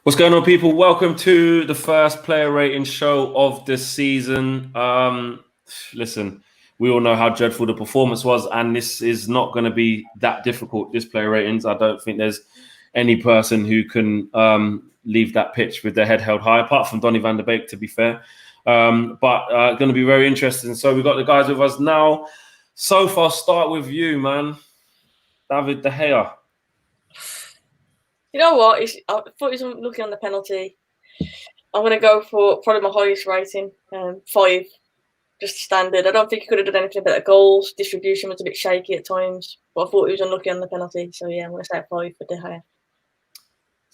What's going on, people? Welcome to the first player rating show of this season. Listen, we all know how dreadful the performance was, and this is not going to be that difficult, this player ratings. I don't think there's any person who can leave that pitch with their head held high, apart from Donny van der Beek, to be fair. But going to be very interesting. So we've got the guys with us now. So far, start with you, man. David De Gea. You know what? I thought he was looking on the penalty. I'm going to go for probably my highest rating, 5, just standard. I don't think he could have done anything better. Goals, distribution was a bit shaky at times, but I thought he was unlucky on the penalty. So yeah, I'm going to say 5 for De Gea.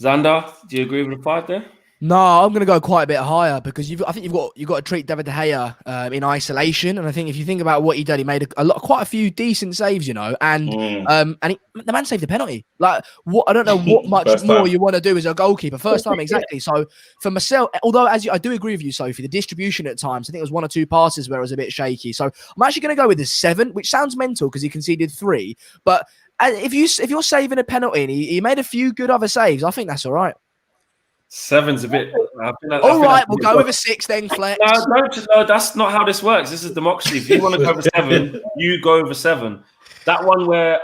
Xander, do you agree with the 5 there? No, I'm going to go quite a bit higher because I think you've got to treat David De Gea in isolation, and I think if you think about what he did, he made quite a few decent saves, and the man saved the penalty. Like, what I don't know what much more you want to do as a goalkeeper. First time, exactly. So for myself, although I do agree with you, Sophie, the distribution at times, I think it was 1 or 2 passes where it was a bit shaky. So I'm actually going to go with the 7, which sounds mental because he conceded 3, but if you're saving a penalty and he made a few good other saves, I think that's all right. 7's a bit. All right, we'll go with a 6 then, Flex. No, that's not how this works. This is democracy. If you want to go over 7, you go over 7. That one where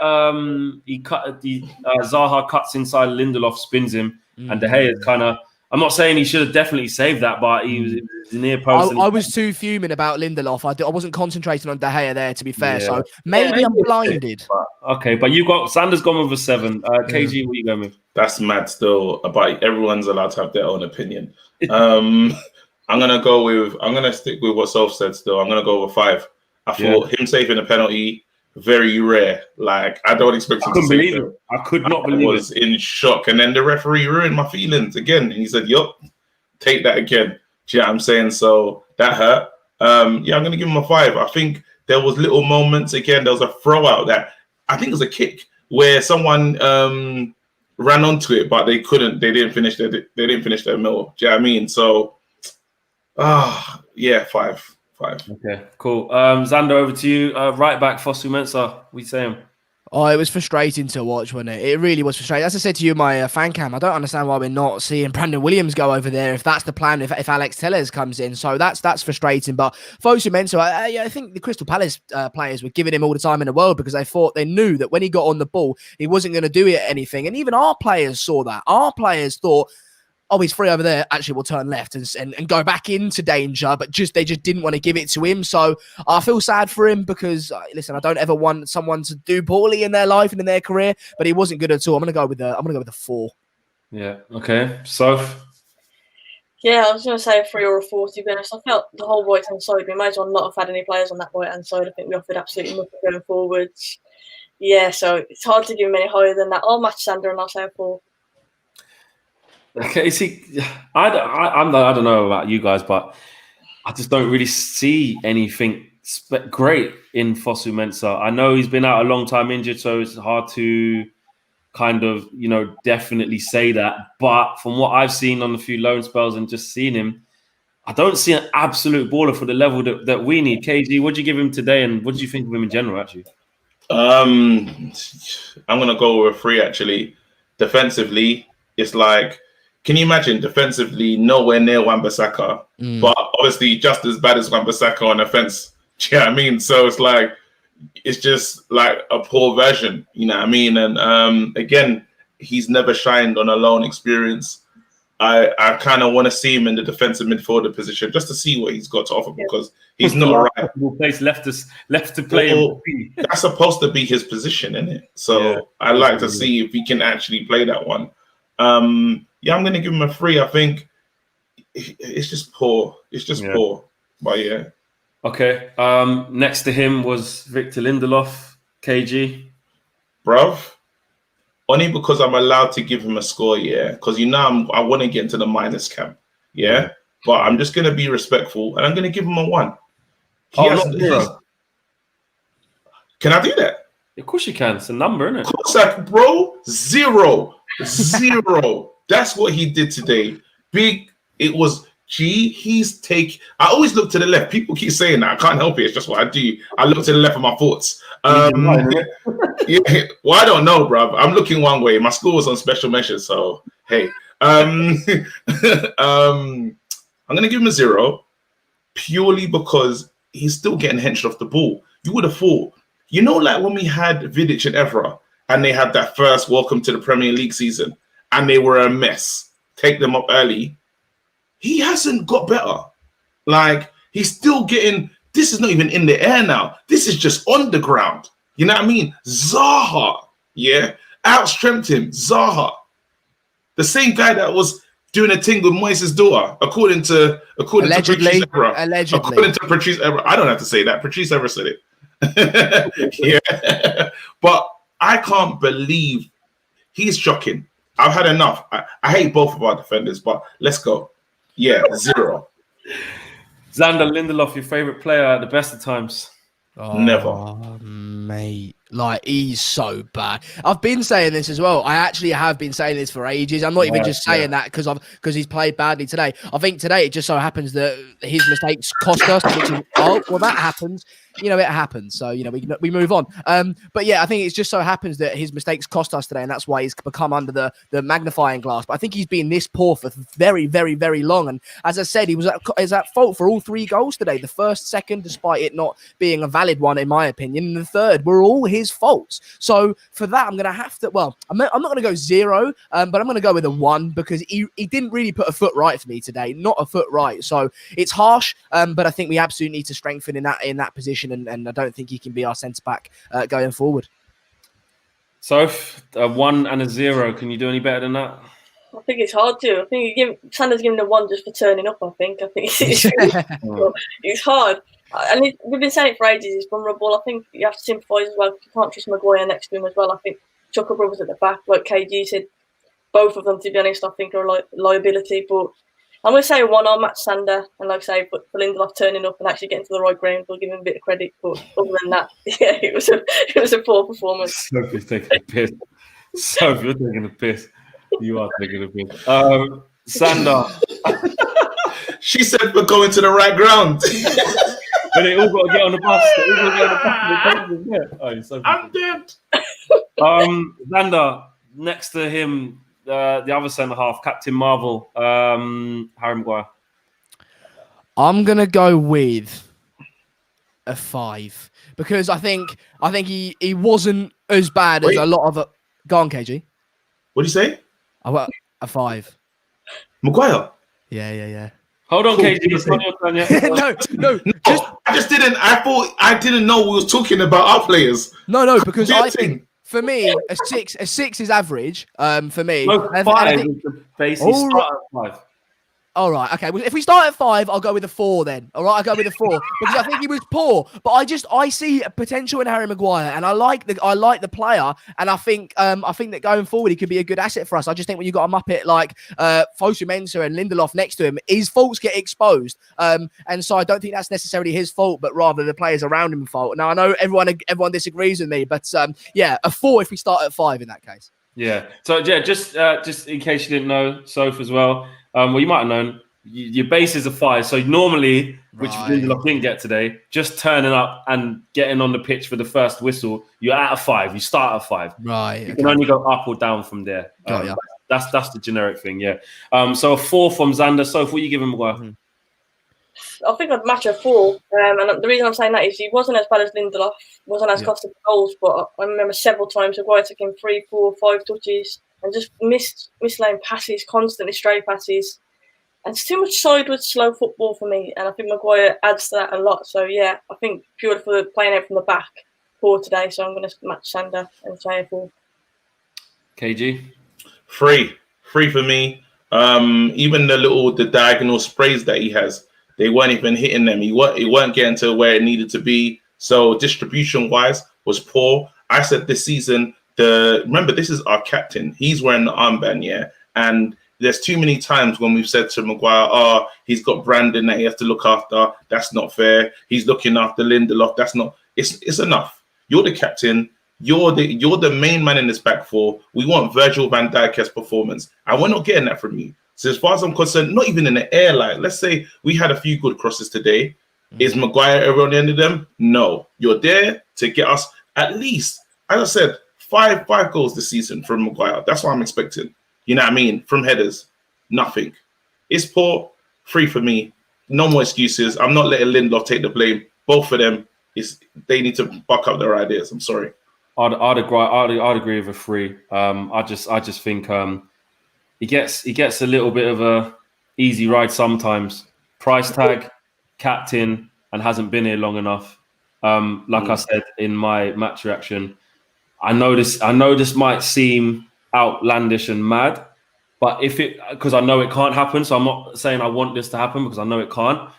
Zaha cuts inside Lindelof, spins him, and De Gea is kind of. I'm not saying he should have definitely saved that, but he was near post. I was too fuming about Lindelof. I wasn't concentrating on De Gea there, to be fair. Yeah. So maybe I'm blinded. Okay, but you got Sander's gone with a 7. KG, what are you going with? That's mad still. But everyone's allowed to have their own opinion. I'm gonna stick with what Soph said. Still, I'm gonna go with 5. I thought him saving a penalty very rare. Like, I don't expect him to save it. I could not believe it. I was in shock, and then the referee ruined my feelings again, and he said, "Yup, take that again." Do you know what I'm saying? So that hurt. I'm gonna give him a 5. I think there was little moments. Again, there was a throw out that I think it was a kick where someone ran onto it, but they couldn't. They didn't finish their mill. Do you know what I mean? So, 5. Okay, cool. Xander, over to you. Right back, Fosu Mensah. We say him. Oh, it was frustrating to watch, wasn't it? It really was frustrating. As I said to you in my fan cam, I don't understand why we're not seeing Brandon Williams go over there if that's the plan, if Alex Telles comes in. So that's frustrating. But Fosu Mensah, I think the Crystal Palace players were giving him all the time in the world because they knew that when he got on the ball, he wasn't going to do anything. And even our players saw that. Our players thought, oh, he's free over there. Actually, we'll turn left and go back into danger. But they just didn't want to give it to him. So I feel sad for him because, listen, I don't ever want someone to do poorly in their life and in their career. But he wasn't good at all. I'm gonna go with the 4. Yeah. Okay. So. Yeah, I was going to say a 3 or a 4, to be honest. I felt the whole right-hand side, we might as well not have had any players on that right-hand side. I think we offered absolutely nothing going forwards. Yeah, so it's hard to give him any higher than that. I'll match Sander and I'll say a 4. Okay, see, I don't know about you guys, but I just don't really see anything great in Fosu Mensah. I know he's been out a long time injured, so it's hard to kind of, definitely say that. But from what I've seen on a few loan spells and just seen him, I don't see an absolute baller for the level that we need. KG, what do you give him today, and what do you think of him in general, actually? I'm going to go with a 3, actually. Defensively, it's like, can you imagine defensively nowhere near Wan-Bissaka, but obviously just as bad as Wan-Bissaka on offense? Do you know what I mean? So it's just like a poor version, you know what I mean? And again, he's never shined on a loan experience. I kind of want to see him in the defensive midfielder position just to see what he's got to offer because he's not right. Place left to play. Well, that's supposed to be his position, isn't it? So I'd like to see if he can actually play that one. I'm going to give him a 3. I think it's just poor. It's just poor. But yeah. Okay. Next to him was Victor Lindelof, KG. Bruv, only because I'm allowed to give him a score, because I want to get into the minus camp, but I'm just going to be respectful and I'm going to give him a 1. Not 0. Can I do that? Of course you can. It's a number, isn't it? Of course, bro. 0. That's what he did today. Big. It was. I always look to the left. People keep saying that. I can't help it. It's just what I do. I look to the left of my thoughts. Well, I don't know, bruv. I'm looking one way. My school was on special measures, so hey. I'm going to give him a 0 purely because he's still getting henched off the ball. You would have thought, like when we had Vidic and Evra and they had that first welcome to the Premier League season and they were a mess, take them up early. He hasn't got better. Like, he's still getting, this is not even in the air now. This is just on the ground. You know what I mean? Zaha, outstrengthed him. Zaha. The same guy that was doing a thing with Moises' daughter, according to Patrice Evra. Allegedly. According to Patrice Evra. I don't have to say that. Patrice Evra said it. Yeah. But I can't believe he's shocking. I've had enough. I hate both of our defenders, but let's go. Yeah, 0. Xander Lindelof, your favorite player at the best of times? Never. Mate. Like, he's so bad. I've been saying this as well. I actually have been saying this for ages. I'm not even just saying that because he's played badly today. I think today it just so happens that his mistakes cost us, which is, that happens. It happens. So, we move on. But yeah, I think it just so happens that his mistakes cost us today, and that's why he's become under the magnifying glass. But I think he's been this poor for very, very, very long. And as I said, he was at fault for all 3 goals today. The first, second, despite it not being a valid one, in my opinion, and the third were all his faults. So for that, I'm going to have to, I'm not going to go 0, but I'm going to go with a 1 because he didn't really put a foot right for me today. Not a foot right. So it's harsh, but I think we absolutely need to strengthen in that position. And I don't think he can be our centre-back going forward. So, a 1 and a 0. Can you do any better than that? I think it's hard to. I think Sander's giving a 1 just for turning up, I think it's hard. And we've been saying it for ages, he's vulnerable. I think you have to sympathise as well. You can't trust Maguire next to him as well. I think Chucker Brothers at the back, like KG said, both of them, to be honest, I think are a liability. But I'm going to say a 1 on Matt Sander, and like I say, for Lindelof turning up and actually getting to the right ground, we'll give him a bit of credit. But other than that, yeah, it was a poor performance. Sophie's taking a piss. Sophie, you're taking a piss. You are taking a piss. Sander. She said we're going to the right ground. But they all got to get on the bus. I'm dead. Xander, next to him, the other centre half, Captain Marvel, Harry Maguire. I'm gonna go with a 5 because I think he wasn't as bad as a lot of. Go on, KG. What do you say? A 5. Maguire. Yeah. Hold on, KG. It's not your turn yet. No. I just didn't. I didn't know we was talking about our players. No, because I think. For me, a 6 is average. For me, no, 5 is the basic start at 5. All right, okay. Well, if we start at 5, I'll go with a 4 then. All right, I'll go with a 4 because I think he was poor, but I see a potential in Harry Maguire, and I like the player, and I think that going forward he could be a good asset for us. I just think when you got a Muppet like Fosu-Mensah and Lindelof next to him, his faults get exposed, and so I don't think that's necessarily his fault, but rather the players around him fault. Now I know everyone disagrees with me, but a 4 if we start at 5 in that case. Yeah. So yeah, just in case you didn't know, Soph as well. Well, you might have known your base is a 5. So normally, which Lindelof didn't get today, just turning up and getting on the pitch for the first whistle, you're at a 5. You start at 5. Right. You can only go up or down from there. That's the generic thing. Yeah. So a 4 from Xander. So what are you giving Maguire? I think I'd match a 4. And the reason I'm saying that is he wasn't as bad as Lindelof, wasn't as costly goals, but I remember several times Maguire took him 3, 4, 5 touches and just mislaying passes, constantly stray passes. And it's too much sideways, slow football for me. And I think Maguire adds to that a lot. So, yeah, I think purely for playing out from the back, 4 today. So I'm going to match Sander and say a 4. KG? 3 for me. Even the diagonal sprays that he has, they weren't even hitting them. He weren't getting to where it needed to be. So distribution-wise was poor. I said this season, remember, this is our captain. He's wearing the armband, yeah? And there's too many times when we've said to Maguire, he's got Brandon that he has to look after. That's not fair. He's looking after Lindelof. That's not. It's enough. You're the captain. You're the main man in this back four. We want Virgil van Dijk's performance, and we're not getting that from you. So as far as I'm concerned, not even in the air. Like, let's say we had a few good crosses today. Is Maguire ever on the end of them? No. You're there to get us at least, as I said, five goals this season from Maguire. That's what I'm expecting. You know what I mean? From headers. Nothing. It's poor. 3 for me. No more excuses. I'm not letting Lindelof take the blame. Both of them, they need to buck up their ideas. I'm sorry. I'd agree with a 3. I just think he gets a little bit of a easy ride sometimes. Price tag, captain, and hasn't been here long enough. Like I said in my match reaction, I know this might seem outlandish and mad, but because I know it can't happen, so I'm not saying I want this to happen because I know it can't.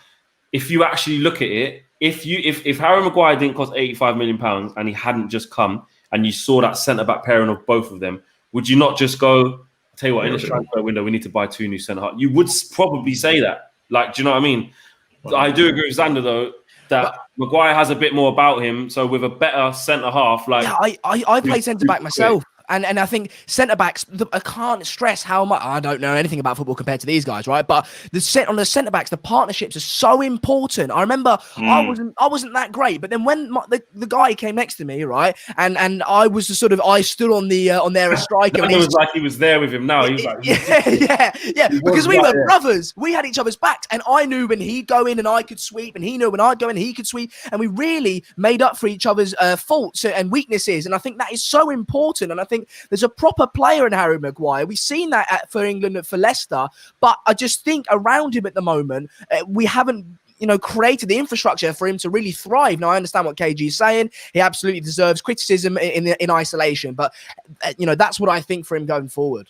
If you actually look at it, if Harry Maguire didn't cost £85 million and he hadn't just come, and you saw that centre back pairing of both of them, would you not just go, I'll tell you what, in this transfer window, we need to buy 2 new centre halves? You would probably say that. Like, do you know what I mean? Well, I do agree with Xander though that Maguire has a bit more about him. So with a better centre half, like I play centre back myself. And I think centre-backs, I can't stress how much, I don't know anything about football compared to these guys, right? But on the centre-backs, the partnerships are so important. I remember I wasn't that great, but then when the guy came next to me, right? And I was I stood on their striker. It was like he was there with him now. He was like, yeah. Because we were brothers. We had each other's backs. And I knew when he'd go in and I could sweep, and he knew when I'd go in and he could sweep. And we really made up for each other's faults and weaknesses. And I think that is so important. And I think there's a proper player in Harry Maguire. We've seen that for England, for Leicester, but I just think around him at the moment, we haven't created the infrastructure for him to really thrive. Now, I understand what KG is saying. He absolutely deserves criticism in isolation, but that's what I think for him going forward.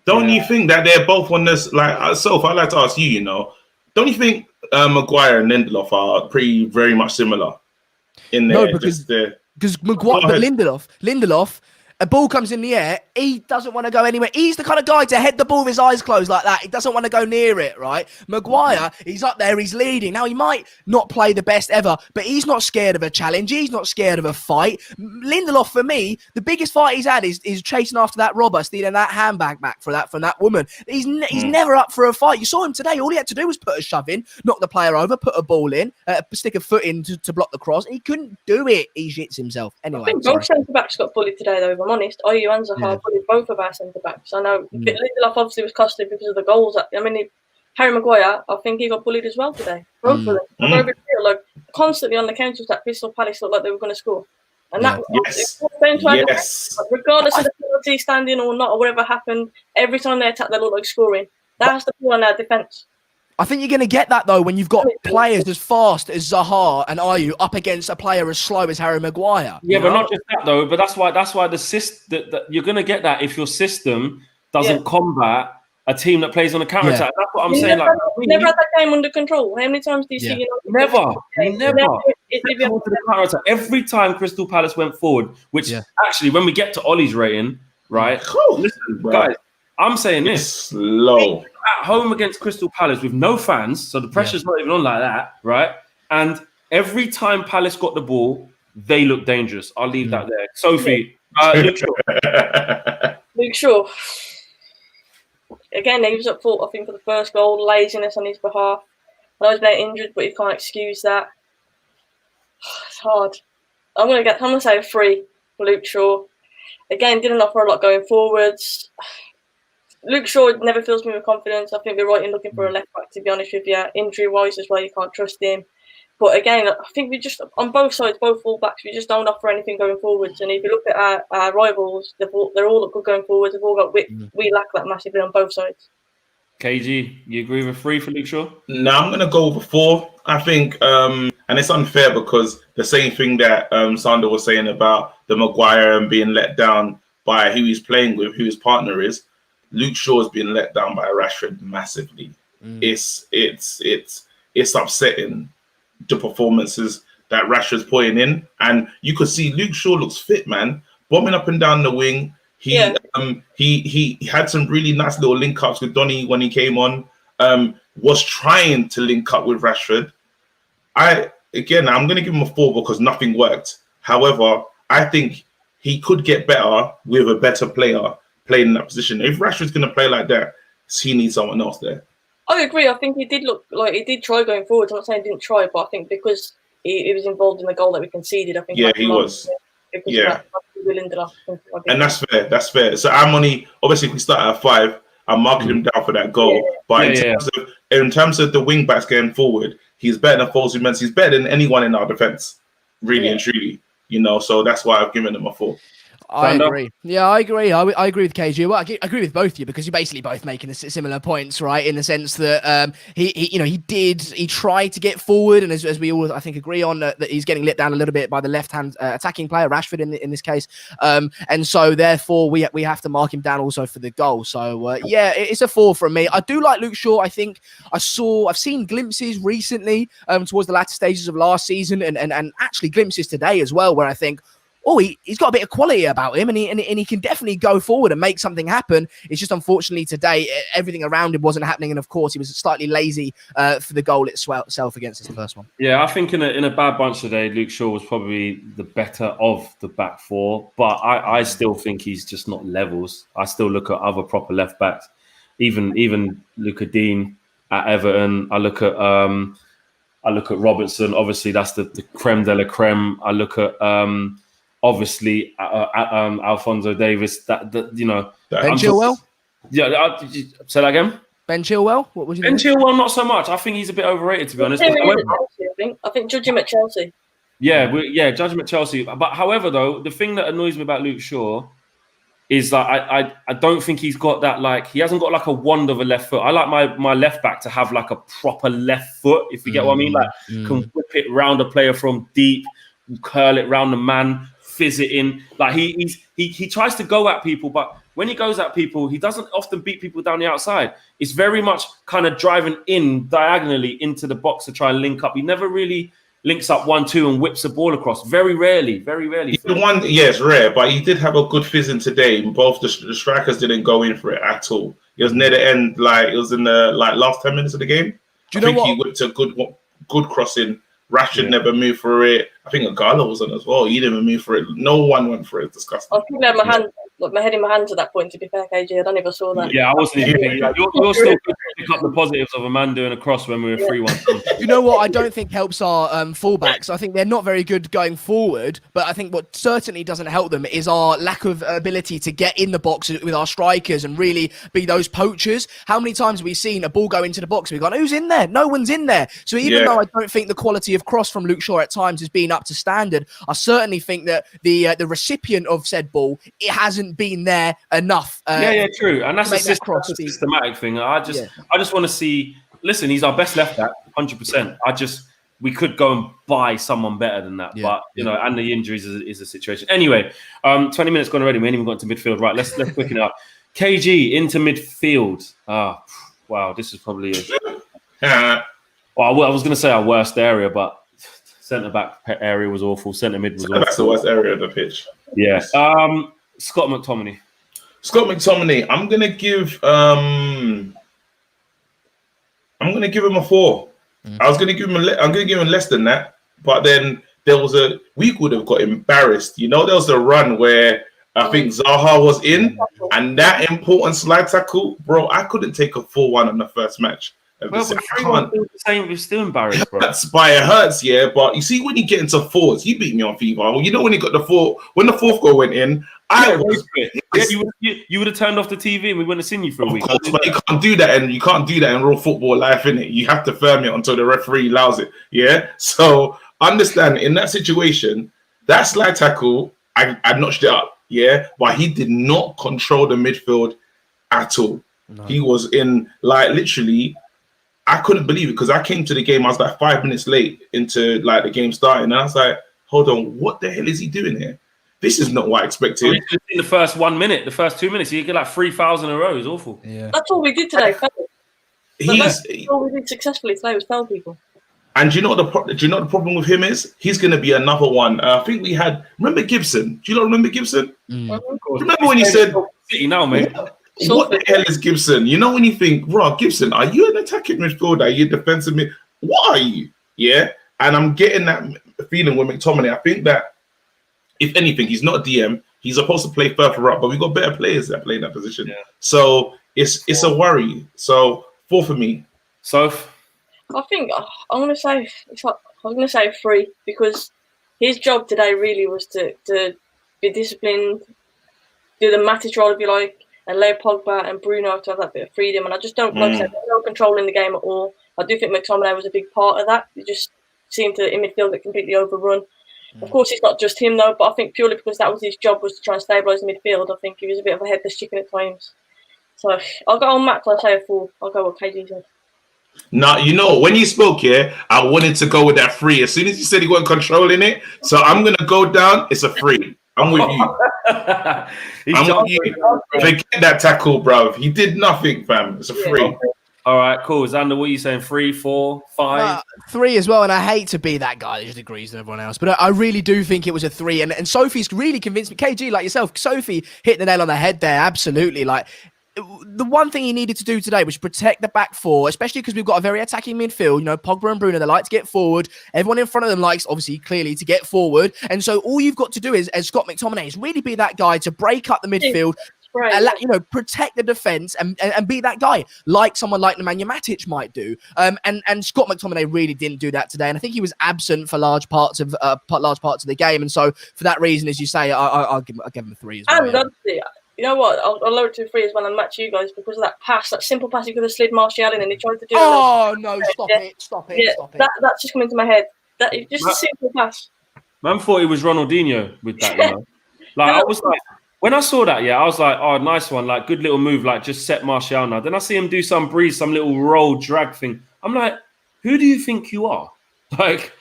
Don't you think that they're both on this, Soph, I'd like to ask you, don't you think Maguire and Lindelof are very much similar in there? No, because Maguire, but Lindelof, a ball comes in the air, he doesn't want to go anywhere. He's the kind of guy to head the ball with his eyes closed like that. He doesn't want to go near it, right? Maguire, he's up there, he's leading. Now, he might not play the best ever, but he's not scared of a challenge. He's not scared of a fight. Lindelof, for me, the biggest fight he's had is chasing after that robber, stealing that handbag back from that woman. He's never up for a fight. You saw him today. All he had to do was put a shove in, knock the player over, put a ball in, stick a foot in to block the cross. He couldn't do it. He shits himself. Anyway, I think both centre-backs got bullied today, though, if I'm honest. Ayew and Zaha bullied both of our centre-backs. I know Lindelof obviously was costly because of the goals. Harry Maguire, I think he got bullied as well today. Both of them. I'm very real, constantly on the counters that Crystal Palace looked like they were going to score. And that regardless of the penalty standing or not, or whatever happened, every time they attack, they look like scoring. That's the pull on our defence. I think you're going to get that, though, when you've got players as fast as Zaha and Ayew up against a player as slow as Harry Maguire. Yeah, but not just that, though. But that's why the you're going to get that if your system doesn't combat a team that plays on a counter-attack. That's what I'm saying. Never had that game under control. How many times do you see? Never. Every time Crystal Palace went forward, which actually, when we get to Ollie's rating, right? Listen, guys, I'm saying this. Slow. At home against Crystal Palace with no fans, so the pressure's not even on like that, right? And every time Palace got the ball, they looked dangerous. I'll leave that there. Sophie, Luke Shaw. Again, he was at fault, I think, for the first goal. Laziness on his behalf. I know he's been injured, but you can't excuse that. It's hard. I'm gonna say a 3 for Luke Shaw. Again, didn't offer a lot going forwards. Luke Shaw never fills me with confidence. I think we're right in looking for a left back, to be honest with you. Injury-wise as well, you can't trust him. But again, I think we just, on both sides, both full-backs, we just don't offer anything going forwards. And if you look at our rivals, they're all good going forwards. They've all got width. We lack that massively on both sides. KG, you agree with 3 for Luke Shaw? No, I'm going to go with 4. I think, and it's unfair because the same thing that Sander was saying about the Maguire and being let down by who he's playing with, who his partner is, Luke Shaw has been let down by Rashford massively. It's upsetting, the performances that Rashford's putting in, and you could see Luke Shaw looks fit, man, bombing up and down the wing. He had some really nice little link ups with Donny when he came on. Was trying to link up with Rashford. I'm going to give him a 4 because nothing worked. However, I think he could get better with a better player playing in that position. If Rashford's going to play like that, he needs someone else there. I agree. I think he did look like he did try going forward. I'm not saying he didn't try, but I think because he was involved in the goal that we conceded, I think. Yeah, he was. And that's fair. So our money, obviously, if we start at 5, I'm marking him down for that goal. But in terms of the wing backs going forward, he's better than Fosu Mensah. He's better than anyone in our defence, really and truly. You know, so that's why I've given him a 4. I agree. Yeah, I agree. I agree with KG. Well, I agree with both of you because you're basically both making similar points, right? In the sense that he tried to get forward, and as we all I think agree on that he's getting let down a little bit by the left-hand attacking player Rashford in this case, and so therefore we have to mark him down also for the goal. So it's a 4 from me. I do like Luke Shaw. I think I've seen glimpses recently towards the latter stages of last season, and actually glimpses today as well, where I think, he's got a bit of quality about him, and he can definitely go forward and make something happen. It's just unfortunately today everything around him wasn't happening, and of course he was slightly lazy for the goal itself against the first one. Yeah, I think in a bad bunch today, Luke Shaw was probably the better of the back 4, but I still think he's just not levels. I still look at other proper left backs, even Luca Dean at Everton. I look at Robertson. Obviously, that's the creme de la creme. I look at obviously, Alphonso Davies. Ben Chilwell. Say that again. Ben Chilwell. What was Ben Chilwell? Not so much. I think he's a bit overrated, to be honest. I think judge him at Chelsea. Judge him at Chelsea. But however, though, the thing that annoys me about Luke Shaw is that I don't think he's got that, like, he hasn't got like a wand of a left foot. I like my left back to have like a proper left foot, if you get what I mean. Like, can whip it round a player from deep, curl it round the man, fizz it in. Like he tries to go at people, but when he goes at people, he doesn't often beat people down the outside. It's very much kind of driving in diagonally into the box to try and link up. He never really links up 1-2 and whips the ball across. Very rarely. It's rare, but he did have a good fizzing today. Both the strikers didn't go in for it at all. It was near the end, like it was in the last 10 minutes of the game. Do you know what? He whipped a good crossing. Rashford never moved for it. I think Ighalo was on as well. He didn't even move for it. No one went for it. Disgusting. I think I had my head in my hands at that point, to be fair, KG. I don't even saw that. Yeah, I wasn't even thinking. You're still pick up the positives of a man doing a cross when we were 3-1. You know what? I don't think helps our fullbacks. I think they're not very good going forward, but I think what certainly doesn't help them is our lack of ability to get in the box with our strikers and really be those poachers. How many times have we seen a ball go into the box and we've gone, who's in there? No one's in there. So even though I don't think the quality of cross from Luke Shaw at times has been up to standard, I certainly think that the recipient of said ball, it hasn't been there enough. True. And that's a systematic thing. I just want to see, listen, he's our best left back, 100%. We could go and buy someone better than that. But, and the injuries is a situation. Anyway, 20 minutes gone already. We ain't even got to midfield. Right, let's quicken it up. KG into midfield. Wow, this is probably I was going to say our worst area, but centre-back area was awful. Centre-mid was awful. That's the worst area of the pitch. Yeah. Scott McTominay. I'm going to give him a 4. I was going to give him I'm going to give him less than that, but then we could have got embarrassed. There was a run where I think Zaha was in, and that important slide tackle, bro, I couldn't take a 4-1 on the first match. Well, we're still embarrassed, bro. That's why it hurts, but you see when you get into fours, you beat me on FIFA. When he got when the fourth goal went in, you would have turned off the TV and we wouldn't have seen you for a week. Course, but you can't do that, and you can't do that in real football life, innit? You have to firm it until the referee allows it. Yeah. So understand in that situation, that slide tackle, I notched it up. Yeah, but he did not control the midfield at all. No. He was in literally. I couldn't believe it because I came to the game. I was 5 minutes late into the game starting, and I was like, "Hold on, what the hell is he doing here? This is not what I expected." In the first 1 minute, the first 2 minutes, you get 3 fouls in a row. It's awful. Yeah, that's all we did today. That's all we did successfully today was foul people. And do you know what the problem with him is? He's going to be another one. I think we had. Remember Gibson? Do you not remember Gibson? Remember when he said, "City now, mate." What the hell is Gibson? When you think, bro, Gibson, are you an attacking midfielder? Are you a defensive mid? What are you? Yeah. And I'm getting that feeling with McTominay. I think that, if anything, he's not a DM. He's supposed to play further up, but we've got better players that play in that position. Yeah. So it's a worry. So 4 for me. So I think I'm gonna say 3 because his job today really was to be disciplined, do the Matic role if you like. and allow Pogba and Bruno to have that bit of freedom. And I just don't, like I said, no control in the game at all. I do think McTominay was a big part of that. He just seemed to, in midfield, get completely overrun. Of course, it's not just him, though, but I think purely because that was his job, was to try and stabilise midfield, I think he was a bit of a headless chicken at times. So I'll go on Max, I'll say a 4. I'll go with KG said. No, you know, when you spoke here, I wanted to go with that 3. As soon as you said he wasn't controlling it, so I'm going to go down. It's a 3. I'm with you. I'm with you. Forget that tackle, bro. He did nothing, fam. It's a 3. Okay. All right, cool. Xander, what are you saying? 3, 4, 5? 3 as well, and I hate to be that guy that just agrees with everyone else, but I really do think it was a 3, and Sophie's really convinced me. KG, like yourself, Sophie hit the nail on the head there, absolutely. Like, the one thing he needed to do today was protect the back 4, especially because we've got a very attacking midfield. You know, Pogba and Bruno, they like to get forward. Everyone in front of them likes, obviously, clearly, to get forward. And so all you've got to do is, as Scott McTominay, is really be that guy to break up the midfield, you know, protect the defence and be that guy, like someone like Nemanja Matic might do. And Scott McTominay really didn't do that today. And I think he was absent for large parts of the game. And so for that reason, as you say, I'll give him a 3 as well. And you know what? I'll lower it to 3 as well and match you guys because of that pass, that simple pass he could have slid Martial in and he tried to do it. Oh, no, stop it. That's just come into my head. That just a simple pass. Man thought he was Ronaldinho with that, you know. Like, I was like, when I saw that, I was like, oh, nice one. Like, good little move, like, just set Martial now. Then I see him do some little roll drag thing. I'm like, who do you think you are? Like,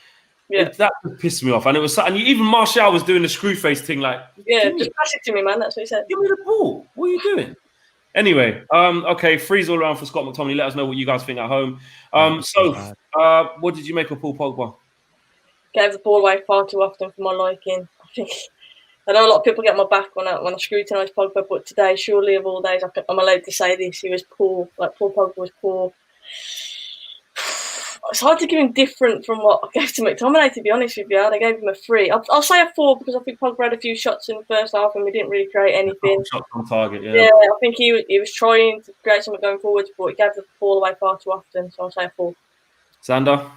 that pissed me off. And it was, and even Martial was doing the screw face thing, like, just pass it to me, man. That's what he said. Give me the ball. What are you doing? Anyway, okay, 3's all around for Scott McTominay. Let us know what you guys think at home. What did you make of Paul Pogba? Gave the ball away far too often for my liking. I know a lot of people get my back when I scrutinise Pogba, but today, surely of all days, I'm allowed to say this. He was poor. Like, Paul Pogba was poor. It's hard to give him different from what I gave to McTominay, to be honest with you. I gave him a 3. I'll say a 4 because I think Pogba had a few shots in the first half and we didn't really create anything. Shots on target, Yeah, I think he was trying to create something going forward, but he gave the ball away far too often, so I'll say a 4. Xander?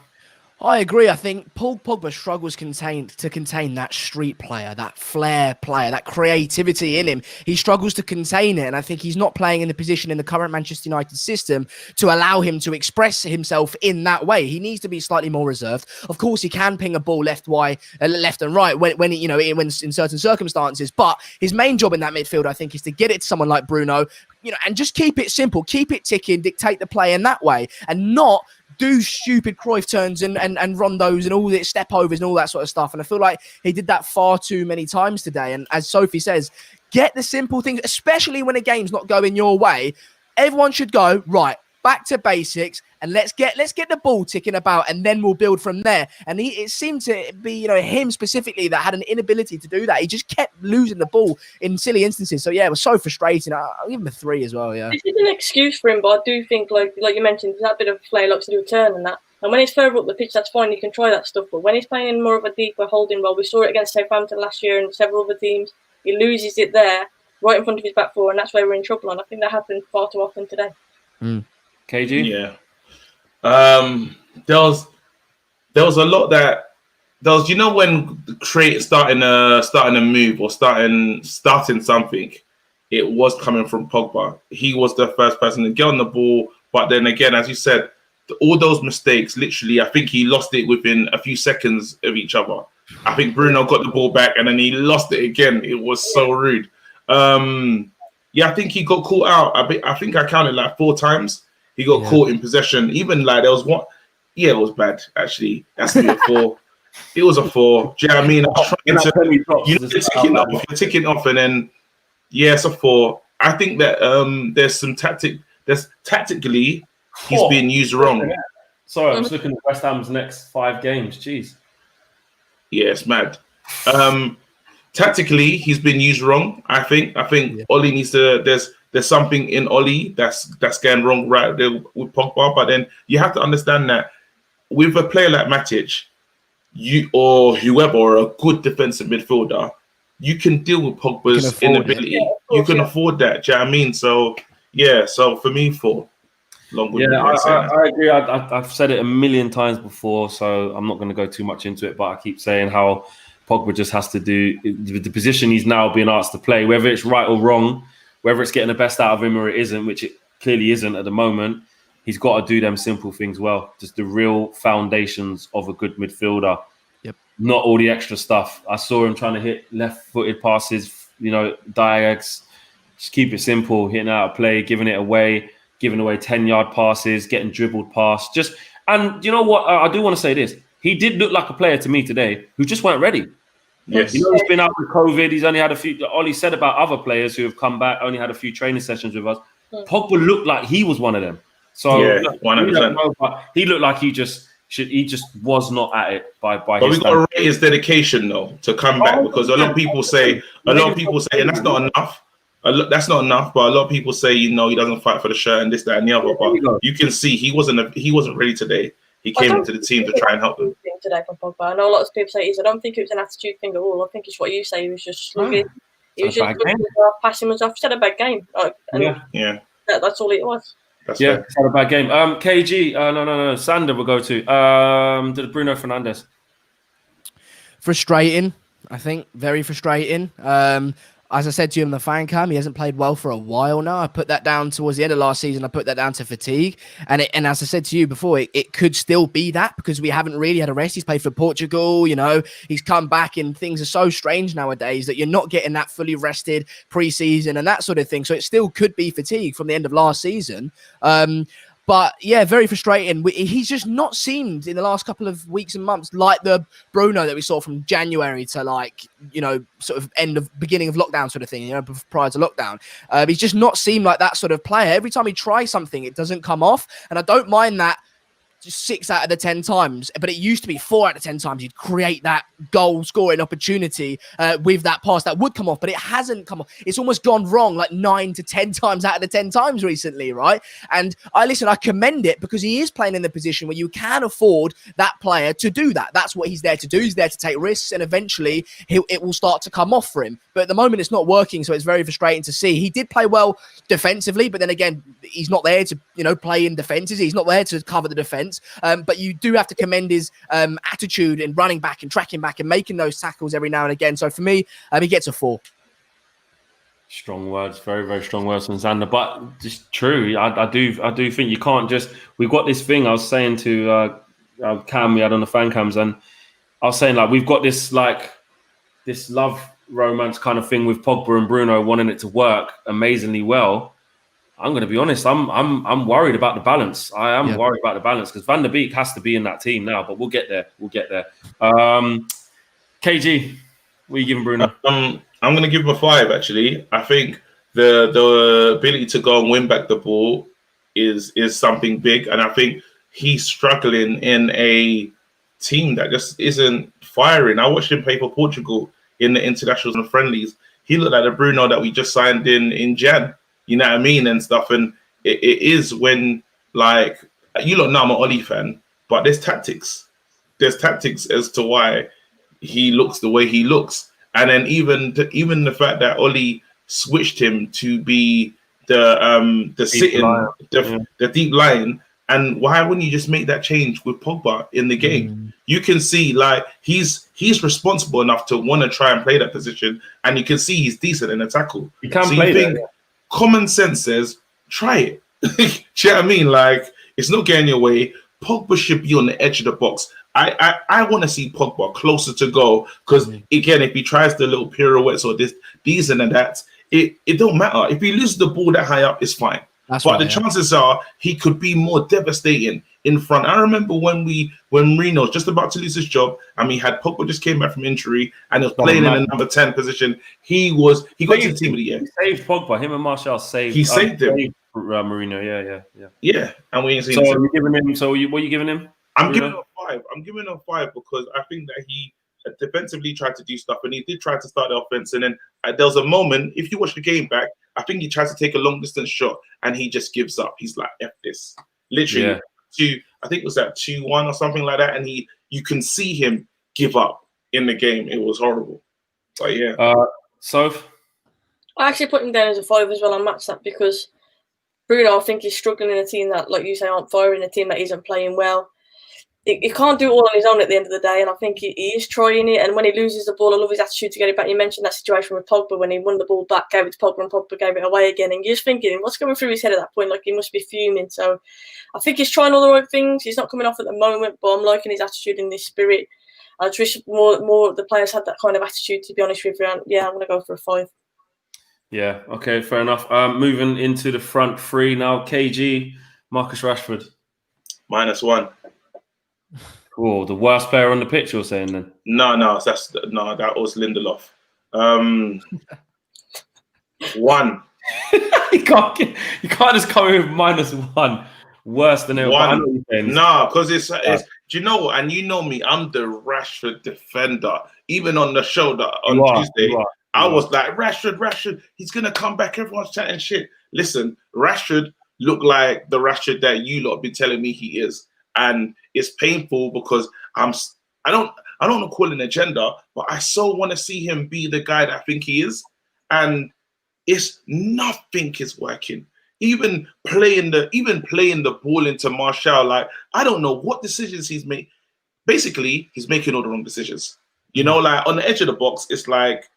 I agree. I think Paul Pogba struggles to contain that street player, that flair player, that creativity in him. He struggles to contain it, and I think he's not playing in the position in the current Manchester United system to allow him to express himself in that way. He needs to be slightly more reserved. Of course, he can ping a ball left and right when in certain circumstances, but his main job in that midfield, I think, is to get it to someone like Bruno, and just keep it simple, keep it ticking, dictate the play in that way, and not do stupid Cruyff turns and rondos and all the step overs and all that sort of stuff. And I feel like he did that far too many times today. And as Sophie says, get the simple things, especially when a game's not going your way. Everyone should go, right, back to basics, and let's get the ball ticking about, and then we'll build from there. And it seemed to be, him specifically that had an inability to do that. He just kept losing the ball in silly instances. So yeah, it was so frustrating. I'll give him a 3 as well. Yeah, this is an excuse for him, but I do think, like you mentioned, that bit of play likes to do a turn and that. And when he's further up the pitch, that's fine. You can try that stuff. But when he's playing in more of a deeper holding role, we saw it against Southampton last year and several other teams. He loses it there, right in front of his back 4, and that's where we're in trouble. And I think that happened far too often today. KG? Yeah. There was a lot that there was, when starting a move or starting something, it was coming from Pogba. He was the first person to get on the ball, but then again, as you said, all those mistakes, literally, I think he lost it within a few seconds of each other. I think Bruno got the ball back and then he lost it again. It was so rude. I think he got caught out. I think I counted like 4 times. He got caught in possession. Even like there was one. Yeah, it was bad actually. That's a 4. It was a 4. Do you know what I mean? I was trying to, you're ticking off, and then it's a 4. I think that there's some tactically he's being used wrong. Sorry, I'm just looking at West Ham's next 5 games. Jeez. Yeah, it's mad. Tactically, he's been used wrong. I think Ole needs to. There's something in Ole that's going wrong right there with Pogba. But then you have to understand that with a player like Matic, you or whoever, or a good defensive midfielder, you can deal with Pogba's inability. You can afford that. Do you know what I mean? So so for me, 4. I agree. I've said it a million times before, so I'm not going to go too much into it. But I keep saying how Pogba just has to do the position he's now being asked to play, whether it's right or wrong. whether it's getting the best out of him or it isn't, which it clearly isn't at the moment. He's got to do them simple things well, just the real foundations of a good midfielder. Yep. Not all the extra stuff. I saw him trying to hit left-footed passes, diags. Just keep it simple, hitting out of play, giving away 10-yard passes, getting dribbled past. And you know what? I do want to say this. He did look like a player to me today who just weren't ready. Yes. He's been out with COVID. He's only had a few. Ollie said about other players who have come back, only had a few training sessions with us. Pogba looked like he was one of them. So 100%. But he looked like he just was not at it by But we got to rate his dedication though to come back, because a lot of people say, and that's not enough. That's not enough. But a lot of people say, he doesn't fight for the shirt and this, that, and the other. But you can see he wasn't ready today. He came into the team to try and help them. Today from Pogba. I know a lot of people say I don't think it was an attitude thing at all. I think it's what you say. He was just slugging. He was just passing was off. He had a bad game. That's all it was. That's fair. It's had a bad game. KG. No. Sander will go to Bruno Fernandes. Frustrating, I think. Very frustrating. As I said to you in the fan cam, he hasn't played well for a while now. I put that down towards the end of last season. I put that down to fatigue. And as I said to you before, it could still be that, because we haven't really had a rest. He's played for Portugal, he's come back, and things are so strange nowadays that you're not getting that fully rested pre-season and that sort of thing. So it still could be fatigue from the end of last season. But yeah, very frustrating. He's just not seemed in the last couple of weeks and months like the Bruno that we saw from January to beginning of lockdown sort of thing, prior to lockdown. He's just not seemed like that sort of player. Every time he tries something, it doesn't come off. And I don't mind that just 6 out of the 10 times, but it used to be 4 out of 10 times you'd create that goal scoring opportunity with that pass that would come off, but it hasn't come off. It's almost gone wrong like 9 to 10 times out of the 10 times recently, right? And I commend it, because he is playing in the position where you can afford that player to do that. That's what he's there to do. He's there to take risks, and eventually it will start to come off for him. But at the moment, it's not working, so it's very frustrating to see. He did play well defensively, but then again, he's not there to play in defenses. He's not there to cover the defense. But you do have to commend his attitude in running back and tracking back and making those tackles every now and again. So for me, he gets a 4. Strong words, very, very strong words from Xander, but just true. I do think you can't just. We've got this thing. I was saying to Cam, we had on the fan cams, and I was saying we've got this this love romance kind of thing with Pogba and Bruno wanting it to work amazingly well. I'm going to be honest. I'm worried about the balance. I am worried about the balance, because Van der Beek has to be in that team now. But we'll get there. KG, what are you giving Bruno? I'm going to give him a 5. Actually, I think the ability to go and win back the ball is something big, and I think he's struggling in a team that just isn't firing. I watched him play for Portugal in the internationals and friendlies. He looked like the Bruno that we just signed in Jan. You know what I mean? And stuff. And it is when, you lot know I'm an Ollie fan, but there's tactics. There's tactics as to why he looks the way he looks. And then even the fact that Ollie switched him to be the deep line. And why wouldn't you just make that change with Pogba in the game? You can see he's responsible enough to want to try and play that position. And you can see he's decent in a tackle. He can play that. Common sense says, try it. Do you know what I mean? It's not getting your way. Pogba should be on the edge of the box. I want to see Pogba closer to goal, because, again, if he tries the little pirouettes or these and that, it don't matter. If he loses the ball that high up, it's fine. But the chances are he could be more devastating in front. I remember when Reno was just about to lose his job, and we had Pogba just came back from injury and he was playing in the number 10 position. He got to the team of the year. He saved Pogba. Him and Martial saved. He saved him. Marino. Yeah, and we ain't seen. So you're giving him. So what are you giving him? I'm giving him a 5. I'm giving him a 5 because I think that he defensively tried to do stuff, and he did try to start the offense. And then there was a moment, if you watch the game back, I think he tries to take a long distance shot and he just gives up. He's like, F this. Literally, I think it was that 2-1 or something like that. And you can see him give up in the game. It was horrible. But yeah. Soph? I actually put him down as a 5 as well. I matched that because Bruno, I think, is struggling in a team that, like you say, aren't firing, a team that isn't playing well. he can't do it all on his own at the end of the day, and I think he is trying it. And when he loses the ball, I love his attitude to get it back. You mentioned that situation with Pogba when he won the ball back, gave it to Pogba, and Pogba gave it away again. And you're just thinking, what's going through his head at that point? Like, he must be fuming. So I think he's trying all the right things. He's not coming off at the moment, but I'm liking his attitude and his spirit. I just wish more of the players had that kind of attitude, to be honest with you. And yeah, I'm going to go for a 5. Yeah, okay, fair enough. Moving into the front three now. KG, Marcus Rashford. -1. Oh, the worst player on the pitch, you're saying then? No, that was Lindelof. 1. you can't just come in with -1. Worse than ever. 1. No, because it's do you know what? And you know me, I'm the Rashford defender. Even on the show on Tuesday, I was like, Rashford, he's gonna come back. Everyone's chatting shit. Listen, Rashford looked like the Rashford that you lot have been telling me he is. And it's painful because I don't want to call it an agenda, but I so want to see him be the guy that I think he is. And it's nothing is working. Even playing the ball into Martial, like, I don't know what decisions he's made. Basically, he's making all the wrong decisions. You know, like on the edge of the box, it's like,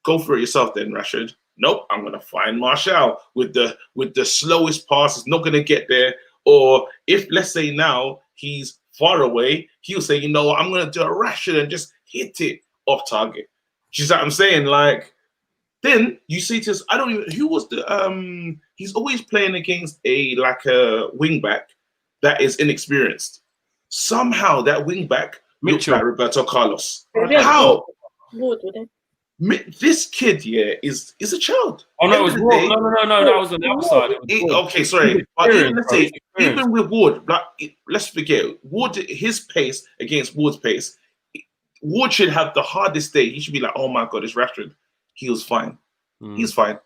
go for it yourself then, Rashford. Nope, I'm gonna find Martial with the slowest pass. It's not gonna get there. Or if, let's say now, he's far away, he'll say, you know what, I'm going to do a Rashford and just hit it off target. Do you see what I'm saying? Like, then you say to us, I don't even, who was the, he's always playing against a wing back that is inexperienced. Somehow that wing back looks like Roberto Carlos. How? Wood, would it? This kid here is a child. Oh no, it was Ward. No, that was on the outside. Okay, sorry. But even with Ward, let's forget Ward. His pace against Ward's pace, Ward should have the hardest day. He should be like, oh my god, it's Rashford. He was fine. He's fine.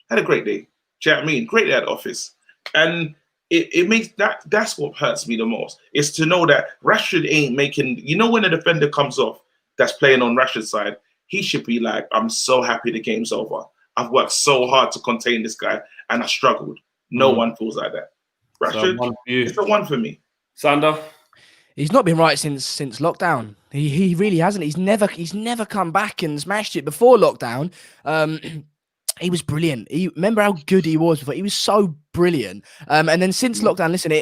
Had a great day. Do you know what I mean? Great day at the office. And it makes that's what hurts me the most. Is to know that Rashford ain't making. You know, when a defender comes off that's playing on Rashford's side, he should be like, I'm so happy the game's over. I've worked so hard to contain this guy, and I struggled. No one feels like that. Rashford, it's a 1 for me. Sander? He's not been right since lockdown. He really hasn't. He's never come back and smashed it before lockdown. He was brilliant. Remember how good he was before? He was so brilliant. And then since lockdown, listen,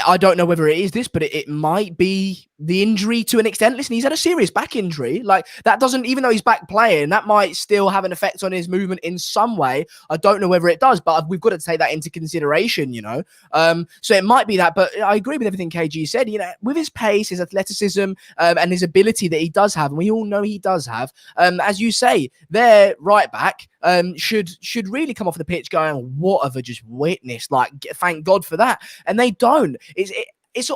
I don't know whether it is this, but it might be the injury to an extent. Listen, he's had a serious back injury. Like, that doesn't, even though he's back playing, that might still have an effect on his movement in some way. I don't know whether it does, but we've got to take that into consideration, you know. So it might be that, but I agree with everything KG said. You know, with his pace, his athleticism, and his ability that he does have, and we all know he does have, as you say, their right back should really come off the pitch going, what have I just witnessed? Like, thank God for that. And they don't.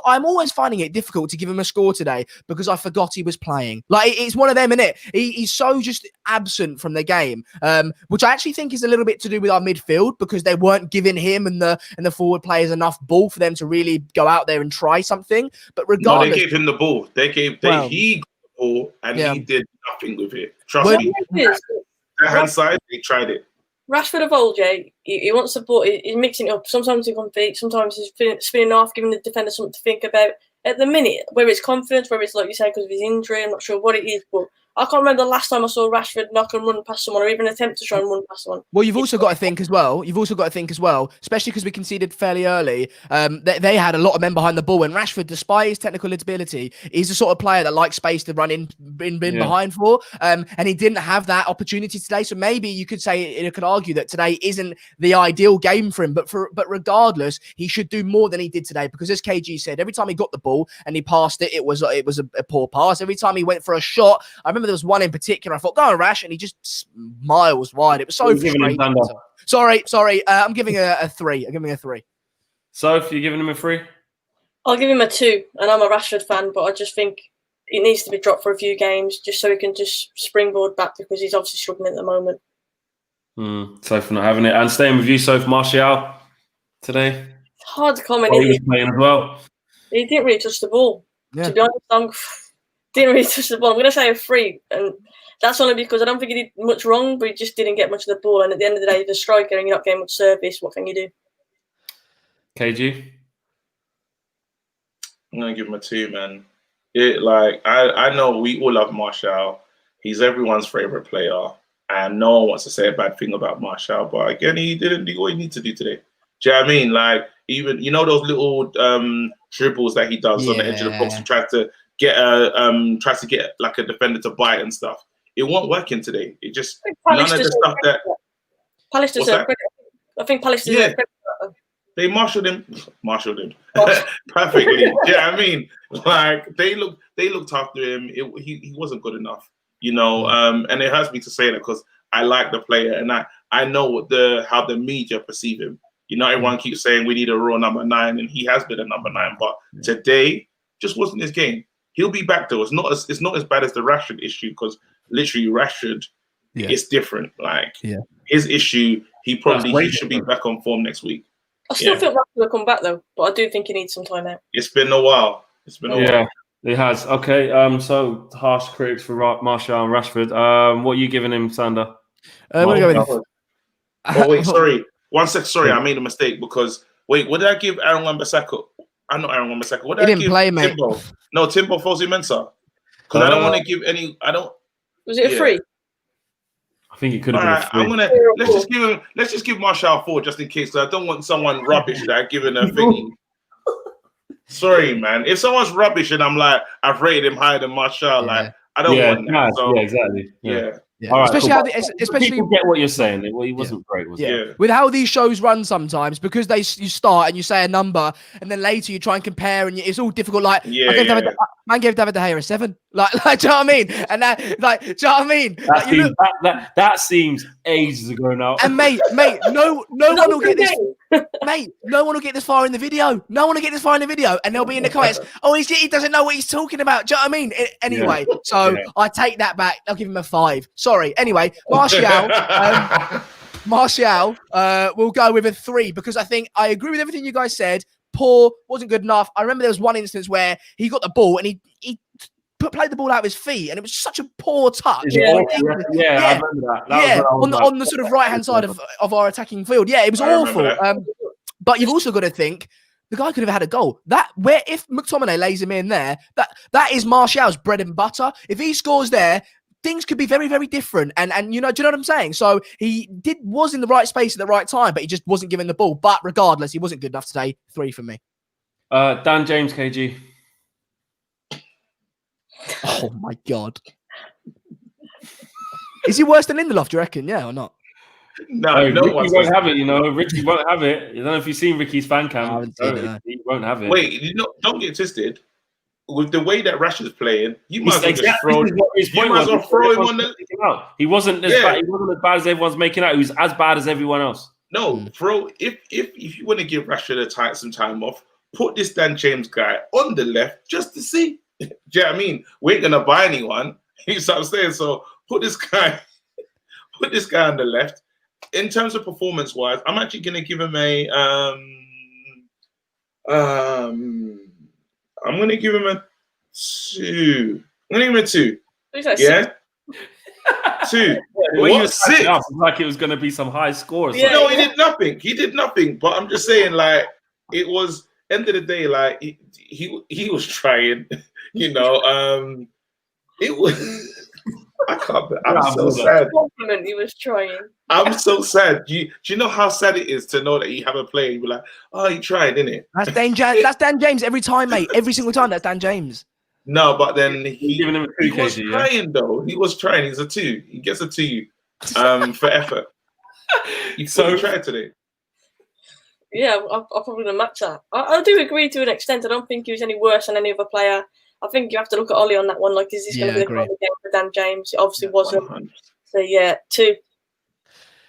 I'm always finding it difficult to give him a score today because I forgot he was playing. Like, it's one of them, innit? He's so just absent from the game, which I actually think is a little bit to do with our midfield because they weren't giving him and the forward players enough ball for them to really go out there and try something. But regardless, no, they gave him the ball. He got the ball and he did nothing with it. Trust me. That hand side, they tried it. Rashford of old, he wants the ball. He's mixing it up. Sometimes he's on feet. Sometimes he's spinning off, giving the defender something to think about. At the minute, whether it's confidence, whether it's like you say because of his injury, I'm not sure what it is, but I can't remember the last time I saw Rashford knock and run past someone or even attempt to try and run past someone. Well, you've also got to think as well, especially because we conceded fairly early, they had a lot of men behind the ball, and Rashford, despite his technical ability, is the sort of player that likes space to run in behind for, and he didn't have that opportunity today, so maybe you could say, you could argue that today isn't the ideal game for him, but regardless, he should do more than he did today, because as KG said, every time he got the ball and he passed it, it was a poor pass. Every time he went for a shot, I remember there was one in particular, I thought, go on, Rash, and he just miles wide. It was so frustrating. Sorry. I'm giving a 3. I'm giving a 3. Soph, you're giving him a 3? I'll give him a 2, and I'm a Rashford fan, but I just think it needs to be dropped for a few games just so he can just springboard back because he's obviously struggling at the moment. Soph not having it. And staying with you, Soph, Martial today. It's hard to comment. He was playing as well. He didn't really touch the ball. Yeah. To be honest, didn't really touch the ball. I'm going to say a 3, and that's only because I don't think he did much wrong, but he just didn't get much of the ball. And at the end of the day, if you're a striker and you're not getting much service, what can you do? KG? I'm gonna give him a 2, man. I know we all love Martial. He's everyone's favorite player, and no one wants to say a bad thing about Martial. But again, he didn't do what he needs to do today. Do you know what I mean? Like, even those little dribbles that he does on the edge of the box and tries to get like a defender to bite and stuff. It wasn't working today. It just none of the stuff that Palace deserve credit. I think Palace deserve credit. They marshaled him perfectly. Yeah, I mean, like they looked after him. He wasn't good enough, and it hurts me to say that because I like the player and I know how the media perceive him. Everyone keeps saying we need a raw number 9, and he has been a number 9, but today just wasn't his game. He'll be back though. It's not as bad as the Rashford issue because literally Rashford, it's different. Like his issue, he should be back on form next week. I still think Rashford will come back though, but I do think he needs some time out. It's been a while. Yeah, it has. Okay, so harsh critics for Martial and Rashford. What are you giving him, Sander? I'm gonna go with. Oh wait, sorry. 1 sec. Sorry, I made a mistake because what did I give Aaron Wan-Bissaka? I'm not Aaron Wan-Bissaka. What did I give play, mate. Timbo? No, Timbo Fosu-Mensah. Because I don't want to give any. I don't. Was it a free? I think it could have been a free. Let's just give Martial 4 just in case. I don't want someone rubbish that I've given a thingy. Sorry, man. If someone's rubbish and I'm like, I've rated him higher than Martial, like I don't want that. So, exactly. Yeah. All right, especially people get what you're saying. He wasn't great, was he? With how these shows run sometimes, because you start and you say a number, and then later you try and compare, and it's all difficult. Like, man gave David De Gea a 7. Like, do you know what I mean? And that, do you know what I mean? That seems ages ago now. And mate, no one will get this. Mate, no one will get this far in the video. And they'll be in the comments. Oh, he doesn't know what he's talking about. Do you know what I mean? Anyway, I take that back. I'll give him a 5. Sorry. Anyway, Martial. Martial will go with a 3 because I think I agree with everything you guys said. Poor, wasn't good enough. I remember there was one instance where he got the ball and he played the ball out of his feet, and it was such a poor touch. I remember that. On the sort of right-hand side of our attacking field. Yeah, it was awful. But you've also got to think the guy could have had a goal. If McTominay lays him in there, that is Martial's bread and butter. If he scores there, things could be very, very different. And do you know what I'm saying? So he was in the right space at the right time, but he just wasn't given the ball. But regardless, he wasn't good enough today. 3 for me. Dan James, KG. Oh my God. Is he worse than Lindelof, do you reckon? Yeah or not? No, Ricky won't have it, Ricky won't have it. I don't know if you've seen Ricky's fan cam. I haven't seen it. He won't have it. Wait, don't get twisted. With the way that Rashford's playing, you might as well throw him on the out. He wasn't as bad. He wasn't as bad as everyone's making out. He was as bad as everyone else. No, bro. If you want to give Rashford some time off, put this Dan James guy on the left just to see. Do you know what I mean? We ain't gonna buy anyone. You know what I'm saying? So put this guy on the left. In terms of performance-wise, I'm actually gonna give him I'm gonna give him a 2. I'm gonna give him a 2. Yeah. 2. When you were 6, like it was gonna be some high score. No, he did nothing. But I'm just saying, like, it was end of the day, like he was trying. It was. I can't. I'm so sad. Compliment, he was trying. I'm so sad. Do you know how sad it is to know that you have a player? You're like, oh, he tried, didn't it? That's Dan James every time, mate. Every single time. That's Dan James. No, but then he was trying though. He was trying. He's a 2. He gets a 2 for effort. He tried today. Yeah, I'll probably match that. I do agree to an extent. I don't think he was any worse than any other player. I think you have to look at Ollie on that one. Like, is this going to be the kind of game for Dan James? It obviously wasn't. 100%. So yeah, 2.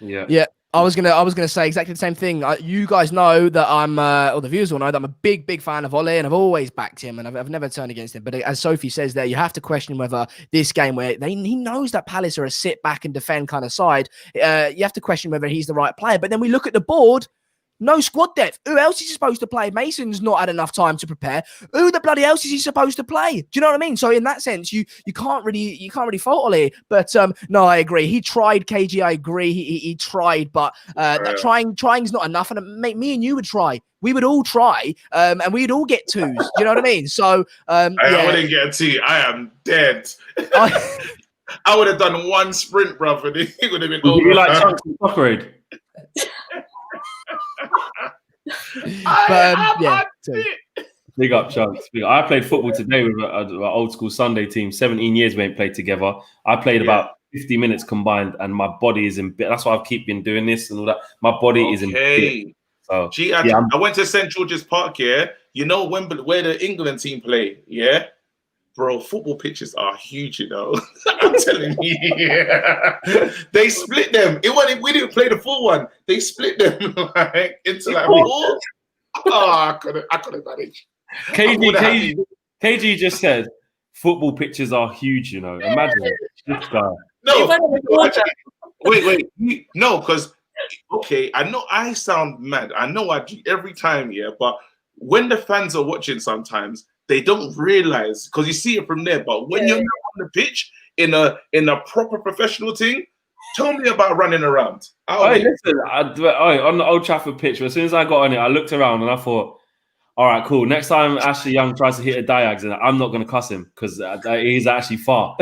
Yeah. I was gonna say exactly the same thing. You guys know that I'm, or the viewers will know that I'm a big fan of Ole, and I've always backed him, and I've never turned against him. But as Sophie says there, you have to question whether this game where he knows that Palace are a sit back and defend kind of side, you have to question whether he's the right player. But then we look at the board. No squad depth. Who else is he supposed to play? Mason's not had enough time to prepare. Who the bloody else is he supposed to play? Do you know what I mean? So in that sense, you can't really fault Ole. But no, I agree. He tried, KG. I agree. He tried, but that trying's not enough. And me and you would try. We would all try, and we'd all get twos. Do you know what I mean? So I wouldn't get a two. I am dead. I would have done one sprint, bro, and it would have been over. You like chunks in soccer aid? Big up, Chunks. I played football today with an old school Sunday team. 17 years we ain't played together. I played about 50 minutes combined, and my body is in bit. That's why I keep been doing this and all that. My body is in bit. So, I went to St. George's Park, you know, Wembley, where the England team play, Bro, football pitches are huge, you know. I'm telling you, they split them. We didn't play the full one. They split them like into like four. I couldn't manage. KG just said football pitches are huge, you know. Imagine this guy. No, wait. No, because I know I sound mad. I know I do every time, but when the fans are watching sometimes, they don't realize, because you see it from there. But when you're on the pitch in a proper professional thing, tell me about running around. Listen, on the Old Trafford pitch, as soon as I got on it, I looked around and I thought, all right, cool. Next time Ashley Young tries to hit a diags, I'm not going to cuss him because he's actually far.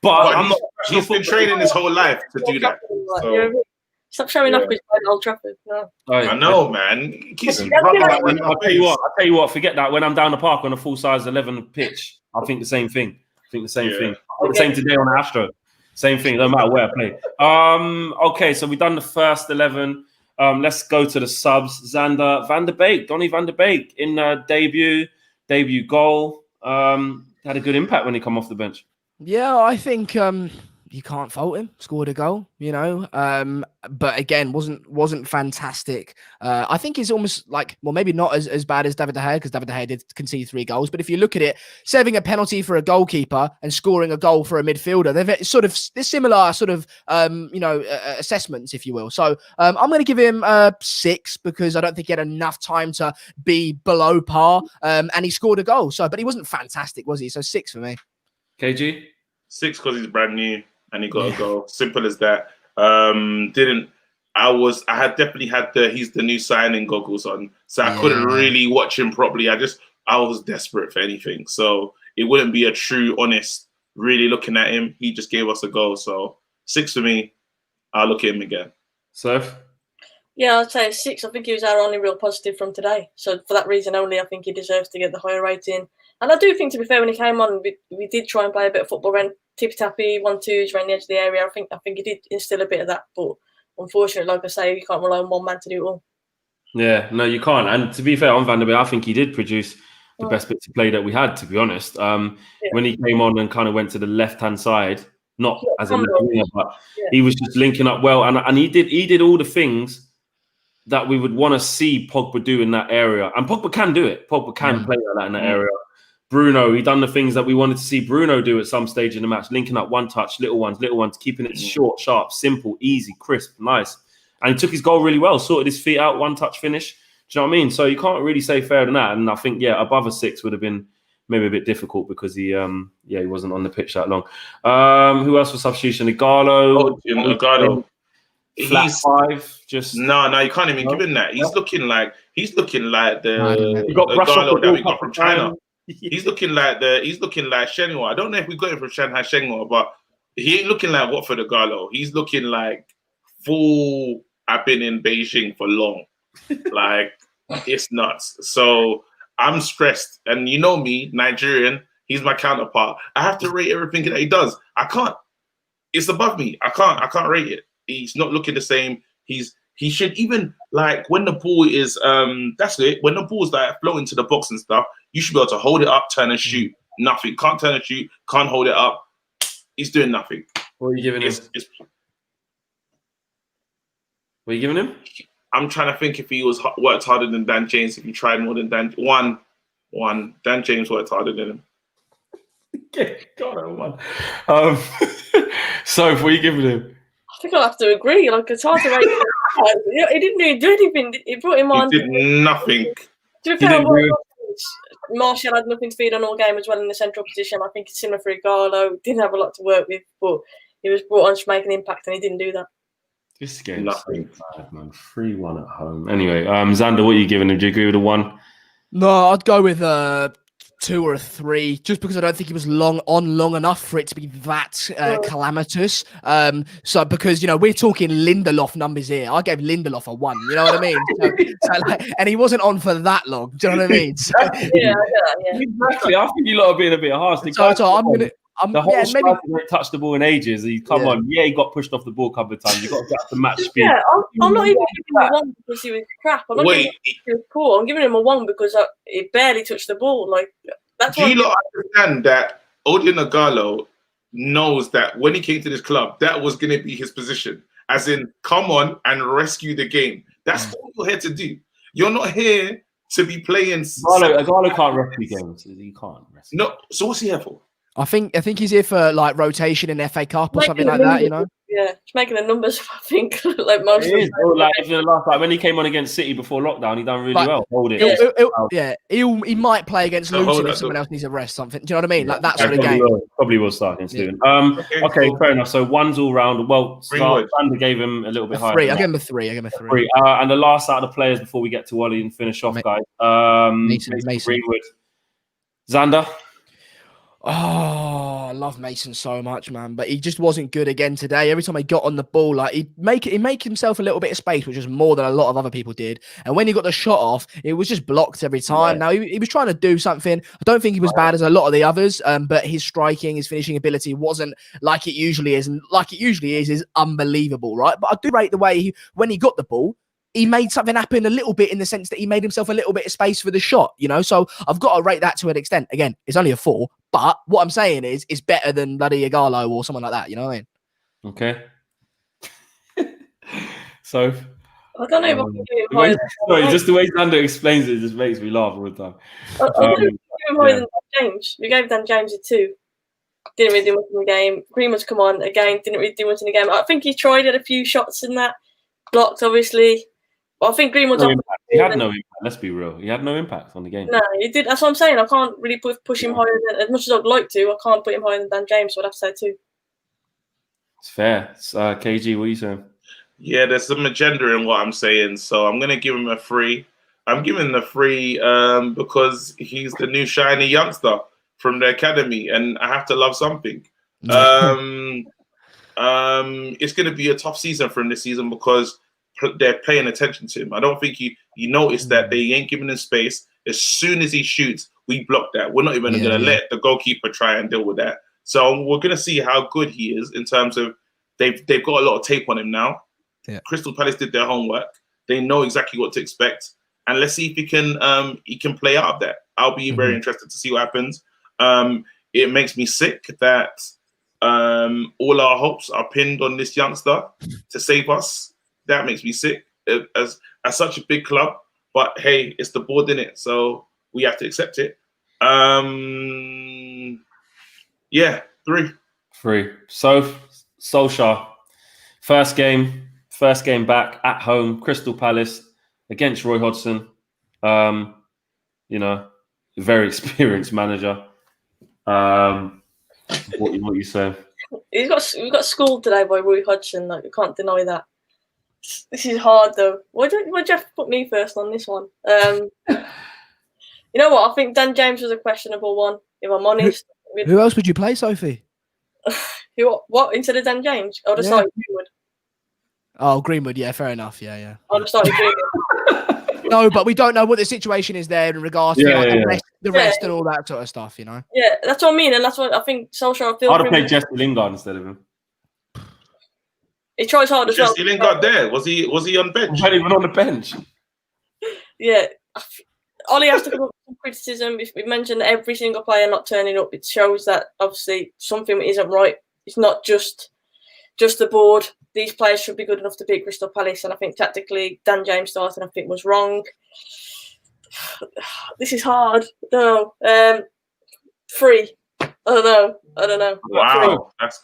but he's been training his whole life to do that. So. Stop showing off with Old Trafford. No. I know, man. I'll tell you what. Forget that. When I'm down the park on a full size 11 pitch, I think the same thing. I think the same today on Astro. Same thing. No matter where I play. Okay, so we've done the first 11. Let's go to the subs. Xander Van der Beek, Donny Van der Beek in debut goal. Had a good impact when he come off the bench. Yeah, I think you can't fault him. Scored a goal, you know. But again, wasn't fantastic. I think he's almost like, well, maybe not as bad as David De Gea, because David De Gea did concede 3 goals. But if you look at it, saving a penalty for a goalkeeper and scoring a goal for a midfielder, they're similar assessments, if you will. So I'm going to give him 6 because I don't think he had enough time to be below par. And he scored a goal. But he wasn't fantastic, was he? So 6 for me. KG? 6 because he's brand new and he got a goal. Simple as that. Definitely had he's the new signing goggles on, so I couldn't really watch him properly. I was desperate for anything, so it wouldn't be a true, honest, really looking at him. He just gave us a goal, so 6 for me. I'll look at him again. Surf? Yeah, I'd say 6. I think he was our only real positive from today. So for that reason only, I think he deserves to get the higher rating. And I do think, to be fair, when he came on, we did try and play a bit of football, ran tippy-tappy, 1-2s around the edge of the area. I think he did instill a bit of that, but unfortunately, like I say, you can't rely on one man to do it all. Yeah, no, you can't. And to be fair on Van der Beek, I think he did produce the best bits of play that we had, to be honest. When he came on and kind of went to the left-hand side, not as a left winger, but he was just linking up well. And he did all the things that we would want to see Pogba do in that area. And Pogba can do it. Pogba can play like that in that area. Bruno, he done the things that we wanted to see Bruno do at some stage in the match, linking up one touch, little ones, keeping it short, sharp, simple, easy, crisp, nice. And he took his goal really well, sorted his feet out, one touch finish. Do you know what I mean? So you can't really say fairer than that. And I think, above a 6 would have been maybe a bit difficult because he wasn't on the pitch that long. Who else for substitution? Ighalo. Ighalo. He's 5. Just no, you can't even give him that. He's looking like the you got Ighalo that we got from China. He's looking like Shenhua. I don't know if we got him from Shanghai Shenhua, but he ain't looking like Watford Ighalo. He's looking like full. I've been in Beijing for long. Like, it's nuts. So I'm stressed, and you know me, Nigerian. He's my counterpart. I have to rate everything that he does. I can't. It's above me. I can't rate it. He's not looking the same. He should even, like, when the ball is that's it. When the ball's like floating to the box and stuff, you should be able to hold it up, turn and shoot. Nothing. Can't turn and shoot. Can't hold it up. He's doing nothing. What are you giving him? What are you giving him? I'm trying to think if he worked harder than Dan James. If he tried more than Dan. One. Dan James worked harder than him. God, one. So, what are you giving him? I think I'll have to agree. Like, it's hard to rate. He didn't really do anything. He brought him on. He did nothing. To be fair, Martial had nothing to feed on all game as well in the central position. I think it's similar for Ighalo. Didn't have a lot to work with, but he was brought on to make an impact, and he didn't do that. This game's so bad, man. 3-1 at home. Anyway, Xander, what are you giving him? Do you agree with a 1? No, I'd go with 2 or a 3, just because I don't think he was long enough for it to be that calamitous. So because we're talking Lindelof numbers here. I gave Lindelof a 1. You know what I mean? And he wasn't on for that long. Do you know what I mean? So, yeah. Exactly. I think you lot are being a bit harsh. The whole striker didn't touch the ball in ages. He got pushed off the ball a couple of times. You got to get up the match speed. Yeah, I'm not even giving him a 1 because he was crap. I'm not giving him he was poor. I'm giving him a 1 because he barely touched the ball. Like that's. Do you not understand that Ole Gunnar Solskjaer knows that when he came to this club, that was going to be his position, as in come on and rescue the game. That's all you're here to do. You're not here to be playing. Ighalo can't rescue games. He can't rescue. No. So what's he here for? I think he's here for like rotation in FA Cup or something like that, Yeah, he's making the numbers. I think like most. It is. Like when he came on against City before lockdown, he done really well. Hold it. He might play against Luton if someone else needs a rest. Something. Do you know what I mean? Like that sort of game. Probably will start against Luton. Okay, fair enough. So 1's all round. Well, Sander gave him a little bit higher. 3. I gave him a 3. And the last out of the players before we get to Wally and finish off, guys. Mason Greenwood. Xander. Oh, I love Mason so much, man. But he just wasn't good again today. Every time he got on the ball, like he'd make himself a little bit of space, which was more than a lot of other people did. And when he got the shot off, it was just blocked every time. Yeah. Now he was trying to do something. I don't think he was bad as a lot of the others, but his striking, his finishing ability wasn't like it usually is. And like it usually is unbelievable, right? But I do rate the way when he got the ball, he made something happen a little bit in the sense that he made himself a little bit of space for the shot, So I've got to rate that to an extent. Again, it's only a 4, but what I'm saying is it's better than bloody Ighalo or someone like that. You know what I mean? Okay. So I don't know if I can give him higher. Sorry, just the way Xander explains it just makes me laugh all the time. I don't give him higher than Dan James. We gave Dan James a 2. Didn't really do much in the game. Greenwood's come on again. Didn't really do much in the game. I think he tried at a few shots in that. Blocked, obviously. But I think Greenwood's he had no impact. Let's be real. He had no impact on the game. No, he did. That's what I'm saying. I can't really push him higher than, as much as I'd like to. I can't put him higher than Dan James. So I'd have to say 2. It's fair. KG, what are you saying? Yeah, there's some agenda in what I'm saying. So I'm going to give him a 3. I'm giving him a 3 because he's the new shiny youngster from the academy, and I have to love something. It's going to be a tough season for him this season because they're paying attention to him. I don't think you noticed that they ain't giving him space. As soon as he shoots, we block that. We're not even going to let the goalkeeper try and deal with that. So we're going to see how good he is in terms of they've got a lot of tape on him now. Yeah. Crystal Palace did their homework. They know exactly what to expect, and let's see if he can play out of that. I'll be very interested to see what happens. It makes me sick that all our hopes are pinned on this youngster to save us. That makes me sick as such a big club. But hey, it's the board, in it, so we have to accept it. 3. 3. So Solskjaer, first game back at home, Crystal Palace against Roy Hodgson. Very experienced manager. What you say? We got schooled today by Roy Hodgson. Like, you can't deny that. This is hard though. Why'd you have to put me first on this one? You know what? I think Dan James was a questionable one, if I'm honest. Who else would you play, Sophie? What instead of Dan James? I would have started Greenwood. Oh, Greenwood, yeah, fair enough. Yeah. I would have started Greenwood. No, but we don't know what the situation is there in regards to the rest and all that sort of stuff, Yeah, that's what I mean, and that's what I think Solskjaer feels. I'd have played Jesse Lingard instead of him. He tries hard as well. Jesse Lingard there? Was he on bench? He wasn't even on the bench. Yeah. Ollie has to come up with some criticism. If we mentioned every single player not turning up, it shows that obviously something isn't right. It's not just the board. These players should be good enough to beat Crystal Palace, and I think tactically Dan James starting I think was wrong. This is hard. No. 3. I don't know. Wow, that's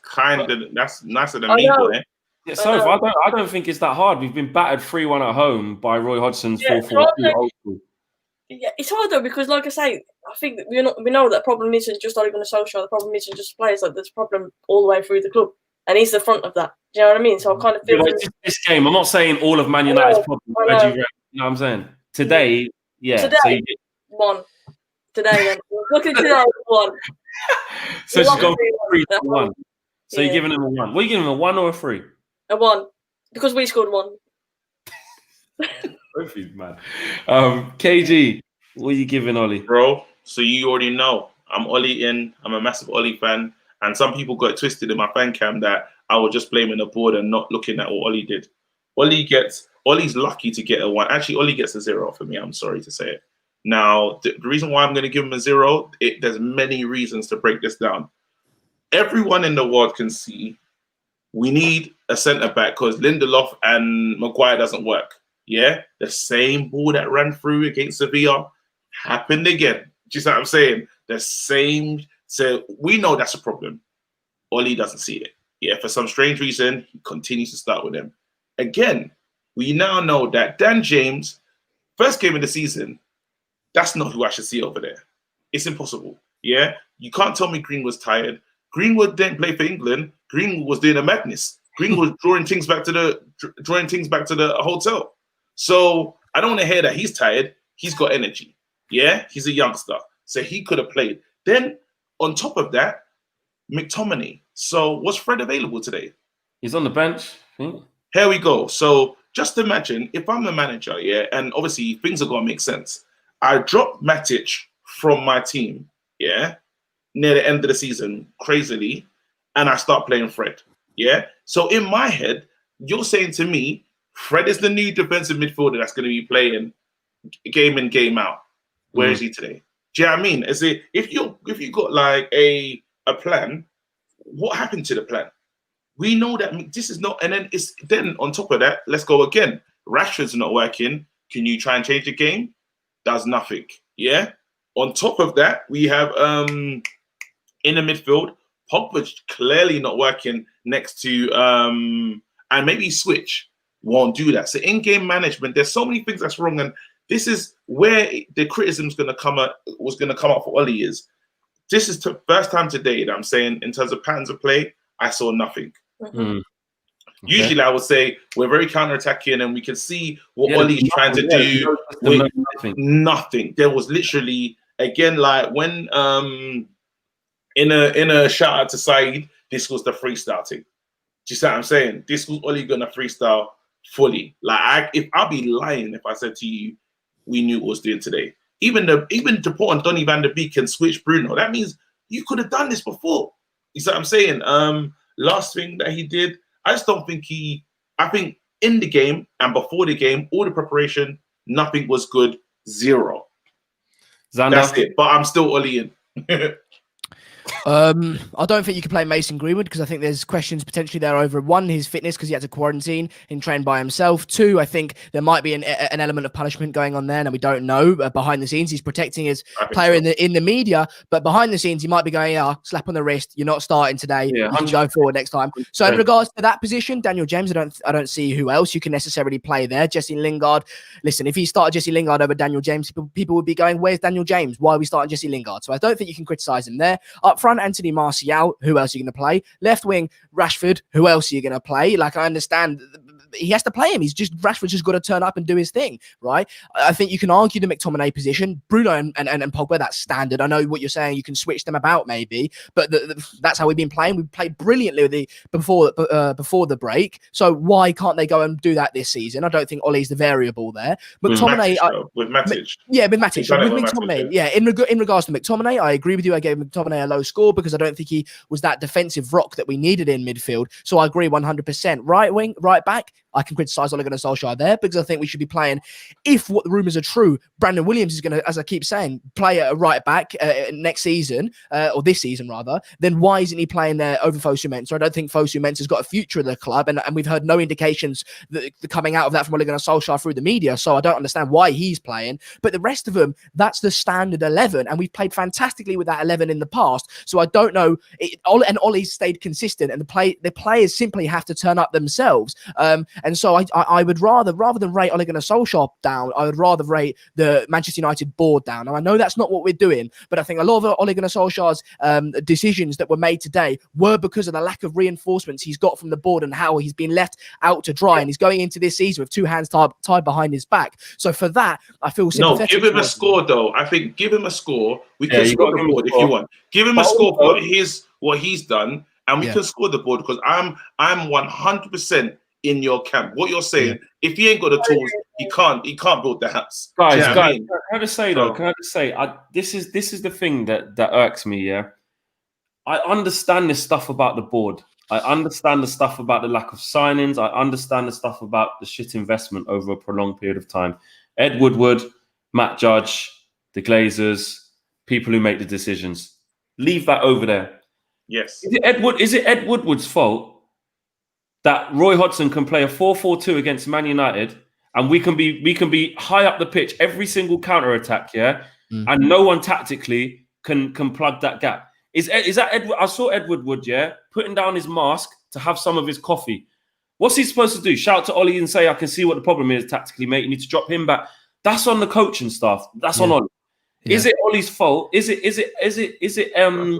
nicer than me, boy. Yeah, so I don't think it's that hard. We've been battered 3-1 at home by Roy Hodgson's 4-4-2. Yeah, it's hard though because, like I say, I think that we know that the problem isn't just Ole Gunnar Solskjaer. The problem isn't just players. Like there's a problem all the way through the club, and he's the front of that. Do you know what I mean? So I kind of feel this game. I'm not saying all of Man United's problems. You know what I'm saying? Today, yeah. Today, one. Today, then. Look at today, one. So she's gone 3-1. So you're giving him a 1. What are you giving him, a 1 or a 3? A 1, because we scored 1. Both of you, man. KG, what are you giving Ollie? Bro, so you already know. I'm Ollie in. I'm a massive Ollie fan. And some people got it twisted in my fan cam that I was just blaming the board and not looking at what Ollie did. Ollie's lucky to get a 1. Actually, Ollie gets a 0 for me. I'm sorry to say it. Now, the reason why I'm going to give him a 0, there's many reasons to break this down. Everyone in the world can see we need a centre-back because Lindelof and Maguire doesn't work. Yeah? The same ball that ran through against Sevilla happened again. Do you see what I'm saying? The same. So we know that's a problem. Ollie doesn't see it. Yeah, for some strange reason, he continues to start with him. Again, we now know that Dan James, first game of the season, that's not who I should see over there. It's impossible. Yeah? You can't tell me Greenwood's tired. Greenwood didn't play for England. Greenwood was doing a madness. Greenwood was drawing things back to the hotel. So I don't want to hear that he's tired. He's got energy. Yeah? He's a youngster. So he could have played. Then on top of that, McTominay. So was Fred available today? He's on the bench. Here we go. So just imagine if I'm the manager, yeah, and obviously things are going to make sense. I drop Matic from my team, yeah, near the end of the season, crazily, and I start playing Fred, yeah? So in my head, you're saying to me, Fred is the new defensive midfielder that's going to be playing game in, game out. Where is he today? Do you know what I mean? If you got like a plan, what happened to the plan? We know that this is not, and then on top of that, let's go again. Rashford's not working. Can you try and change the game? Does nothing. Yeah. On top of that, we have in the midfield, Pogba's clearly not working next to and maybe switch won't do that. So in-game management, there's so many things that's wrong, and this is where the criticism was going to come up for Ollie is. This is the first time today that I'm saying in terms of patterns of play, I saw nothing. Okay. Usually I would say we're very counter-attacking and we can see what Ollie's trying to do with nothing. There was literally, again, like when in a shout out to Saeed, this was the freestyle thing. Do you see what I'm saying? This was Ole Gunnar freestyle fully. Like I'd be lying if I said to you we knew what was doing today. Even to put on Donny van der Beek and switch Bruno, that means you could have done this before. You see what I'm saying? Last thing that he did, I just don't think I think in the game and before the game, all the preparation, nothing was good. 0. Xander. That's it. But I'm still Ollie in. I don't think you can play Mason Greenwood because I think there's questions potentially there over 1, his fitness because he had to quarantine and train by himself. 2, I think there might be an element of punishment going on there, and we don't know. Behind the scenes, he's protecting his player in the media, but behind the scenes, he might be going, slap on the wrist. You're not starting today. Yeah, you can go forward next time. So in regards to that position, Daniel James, I don't see who else you can necessarily play there. Jesse Lingard. Listen, if he started Jesse Lingard over Daniel James, people would be going, "Where's Daniel James? Why are we starting Jesse Lingard?" So I don't think you can criticize him there. Up front, Anthony Martial, who else are you going to play? Left wing, Rashford, who else are you going to play? Like, I understand he has to play him. Rashford's just got to turn up and do his thing, right? I think you can argue the McTominay position. Bruno and Pogba, that's standard. I know what you're saying. You can switch them about maybe, but that's how we've been playing. We played brilliantly before the break. So why can't they go and do that this season? I don't think Ollie's the variable there. McTominay, with Matic. Yeah, with Matic. With McTominay, yeah. In regards to McTominay, I agree with you. I gave McTominay a low score because I don't think he was that defensive rock that we needed in midfield. So I agree 100%. Right wing, right back, I can criticise Ole Gunnar Solskjaer there, because I think we should be playing, if what the rumours are true, Brandon Williams is going to, as I keep saying, play at a right back next season, or this season rather, then why isn't he playing there over Fosu Mensah? I don't think Fosu Mensah has got a future in the club, and we've heard no indications that coming out of that from Ole Gunnar Solskjaer through the media, so I don't understand why he's playing. But the rest of them, that's the standard 11, and we've played fantastically with that 11 in the past, so I don't know. Ollie's stayed consistent, and the players simply have to turn up themselves, and so I would rather than rate Ole Gunnar Solskjaer down, I would rather rate the Manchester United board down. And I know that's not what we're doing, but I think a lot of Ole Gunnar Solskjaer's decisions that were made today were because of the lack of reinforcements he's got from the board and how he's been left out to dry, and he's going into this season with two hands tied behind his back. So for that, I feel sympathetic. No, give him a score though. I think give him a score. We can score the board if you want. Give him a score for what he's done, and we can score the board, because I'm 100% in your camp. What you're saying, if he ain't got the tools, he can't build the house. Guys, can I just say though? Can I just say, this is the thing that irks me. Yeah, I understand this stuff about the board. I understand the stuff about the lack of signings. I understand the stuff about the shit investment over a prolonged period of time. Ed Woodward, Matt Judge, the Glazers, people who make the decisions. Leave that over there. Yes. Is it Ed Woodward's fault that Roy Hodgson can play a 4-4-2 against Man United, and we can be high up the pitch every single counter attack, and no one tactically can plug that gap? Is that Edward? I saw Ed Woodward, putting down his mask to have some of his coffee. What's he supposed to do? Shout to Ollie and say, "I can see what the problem is tactically, mate. You need to drop him back." That's on the coaching staff. That's on Ollie. Yeah. Is it Ollie's fault? Is it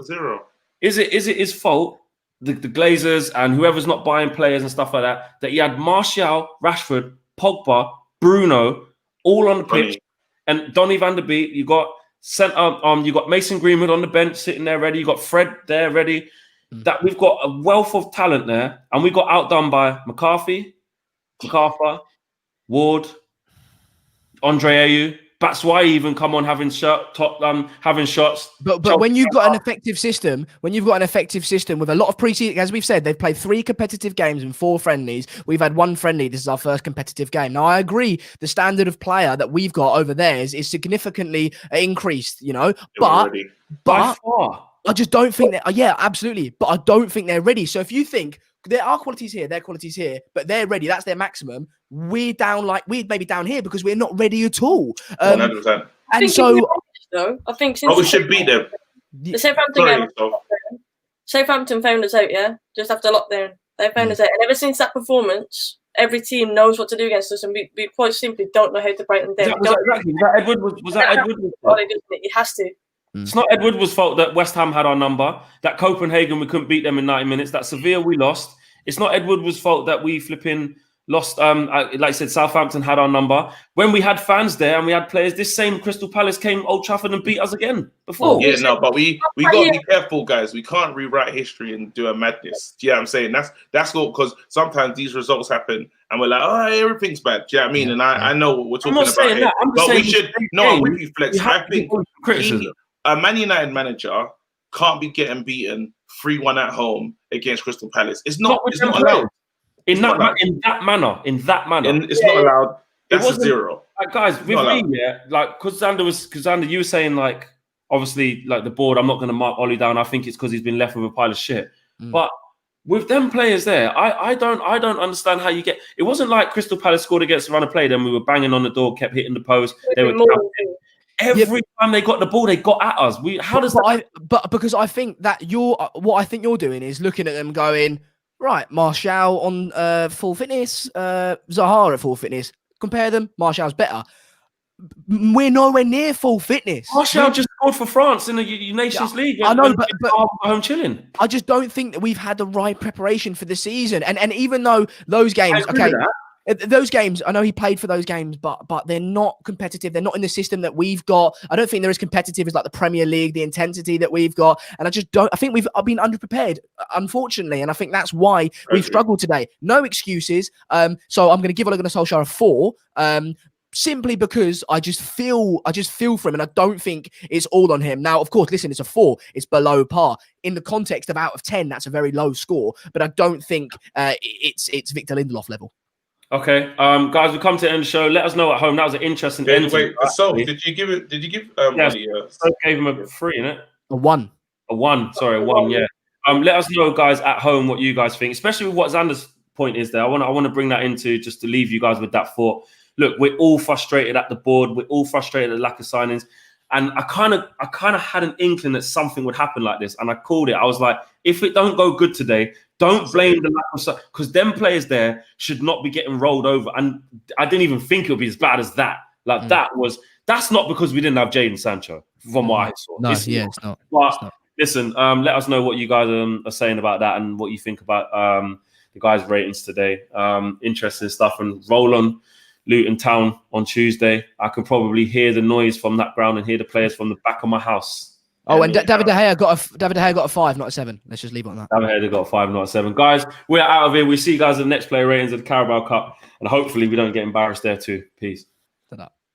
zero? Is it his fault? The Glazers and whoever's not buying players and stuff like that he had Martial, Rashford, Pogba, Bruno all on the pitch, and Donny van der Beek. You got you got Mason Greenwood on the bench sitting there ready. You got Fred there ready. That we've got a wealth of talent there, and we got outdone by McCarthy, Ward, Andre Ayew. That's why he even come on having shots. But when you've got an effective system, with a lot of pre-season, as we've said, they've played 3 competitive games and 4 friendlies. We've had 1 friendly. This is our first competitive game. Now, I agree, the standard of player that we've got over theirs is significantly increased, but I just don't think that. Yeah, absolutely. But I don't think they're ready. So if you think there are qualities here, but they're ready, that's their maximum. We're maybe down here because we're not ready at all. 100%. And so, I think since we should beat them. The Southampton found us out, just after lockdown. They found us out, and ever since that performance, every team knows what to do against us, and we quite simply don't know how to break them down. Was that Ed Woodward's fault? It has to. It's not Ed Woodward's fault that West Ham had our number, that Copenhagen we couldn't beat them in 90 minutes, that Sevilla we lost. It's not Ed Woodward's fault that we flipping lost. Like I said, Southampton had our number. When we had fans there and we had players, this same Crystal Palace came Old Trafford and beat us again before. But we got to be careful, guys. We can't rewrite history and do a madness. Do you know what I'm saying? That's all, because sometimes these results happen and we're like, oh, everything's bad. Do you know what I mean? And I know what we're talking about here. But we should, I'm with you, Flex. I think a Man United manager can't be getting beaten 3-1 at home against Crystal Palace. It's not allowed. In that manner. It's not allowed. That's a 0. Like, guys, with me, because Xander, you were saying, like, obviously, like, the board, I'm not going to mark Ollie down. I think it's because he's been left with a pile of shit. But with them players there, I don't understand how you get. It wasn't like Crystal Palace scored against the run of play, then we were banging on the door, kept hitting the post. They were every time they got the ball, they got at us. But because I think that what I think you're doing is looking at them going, right, Martial on full fitness, Zaha at full fitness. Compare them. Martial's better. We're nowhere near full fitness. Martial just scored for France in the Nations League. I know, but home chilling. I just don't think that we've had the right preparation for the season. And even though those games, those games, I know he played for those games, but they're not competitive. They're not in the system that we've got. I don't think they're as competitive as like the Premier League, the intensity that we've got. And I think we've been underprepared, unfortunately. And I think that's why we've struggled today. No excuses. So I'm going to give Ole Gunnar Solskjaer a 4. Simply because I just feel for him, and I don't think it's all on him. Now, of course, listen, it's a 4. It's below par. In the context of out of 10, that's a very low score. But I don't think it's Victor Lindelof level. Okay, guys, we come to the end of the show. Let us know at home. That was an interesting end. Wait, so did you give it? Did you give Yes, Ollie I gave him a 3, innit? A 1. A 1. Sorry, a 1. Yeah. Let us know, guys, at home what you guys think, especially with what Xander's point is there. I want to bring that into just to leave you guys with that thought. Look, we're all frustrated at the board. We're all frustrated at the lack of signings. And I kind of had an inkling that something would happen like this. And I called it. I was like, if it don't go good today, don't blame the lack of, because them players there should not be getting rolled over. And I didn't even think it would be as bad as that. Like that's not because we didn't have Jadon Sancho from what I saw. No, it's not. But it's not. Listen, let us know what you guys are saying about that and what you think about the guys' ratings today. Interesting stuff. And roll on Luton Town on Tuesday. I can probably hear the noise from that ground and hear the players from the back of my house. Oh, and David De Gea got a 5, not a 7. Let's just leave it on that. David De Gea got a 5, not a 7. Guys, we're out of here. We see you guys in the next player ratings of the Carabao Cup, and hopefully we don't get embarrassed there too. Peace. Ta-da.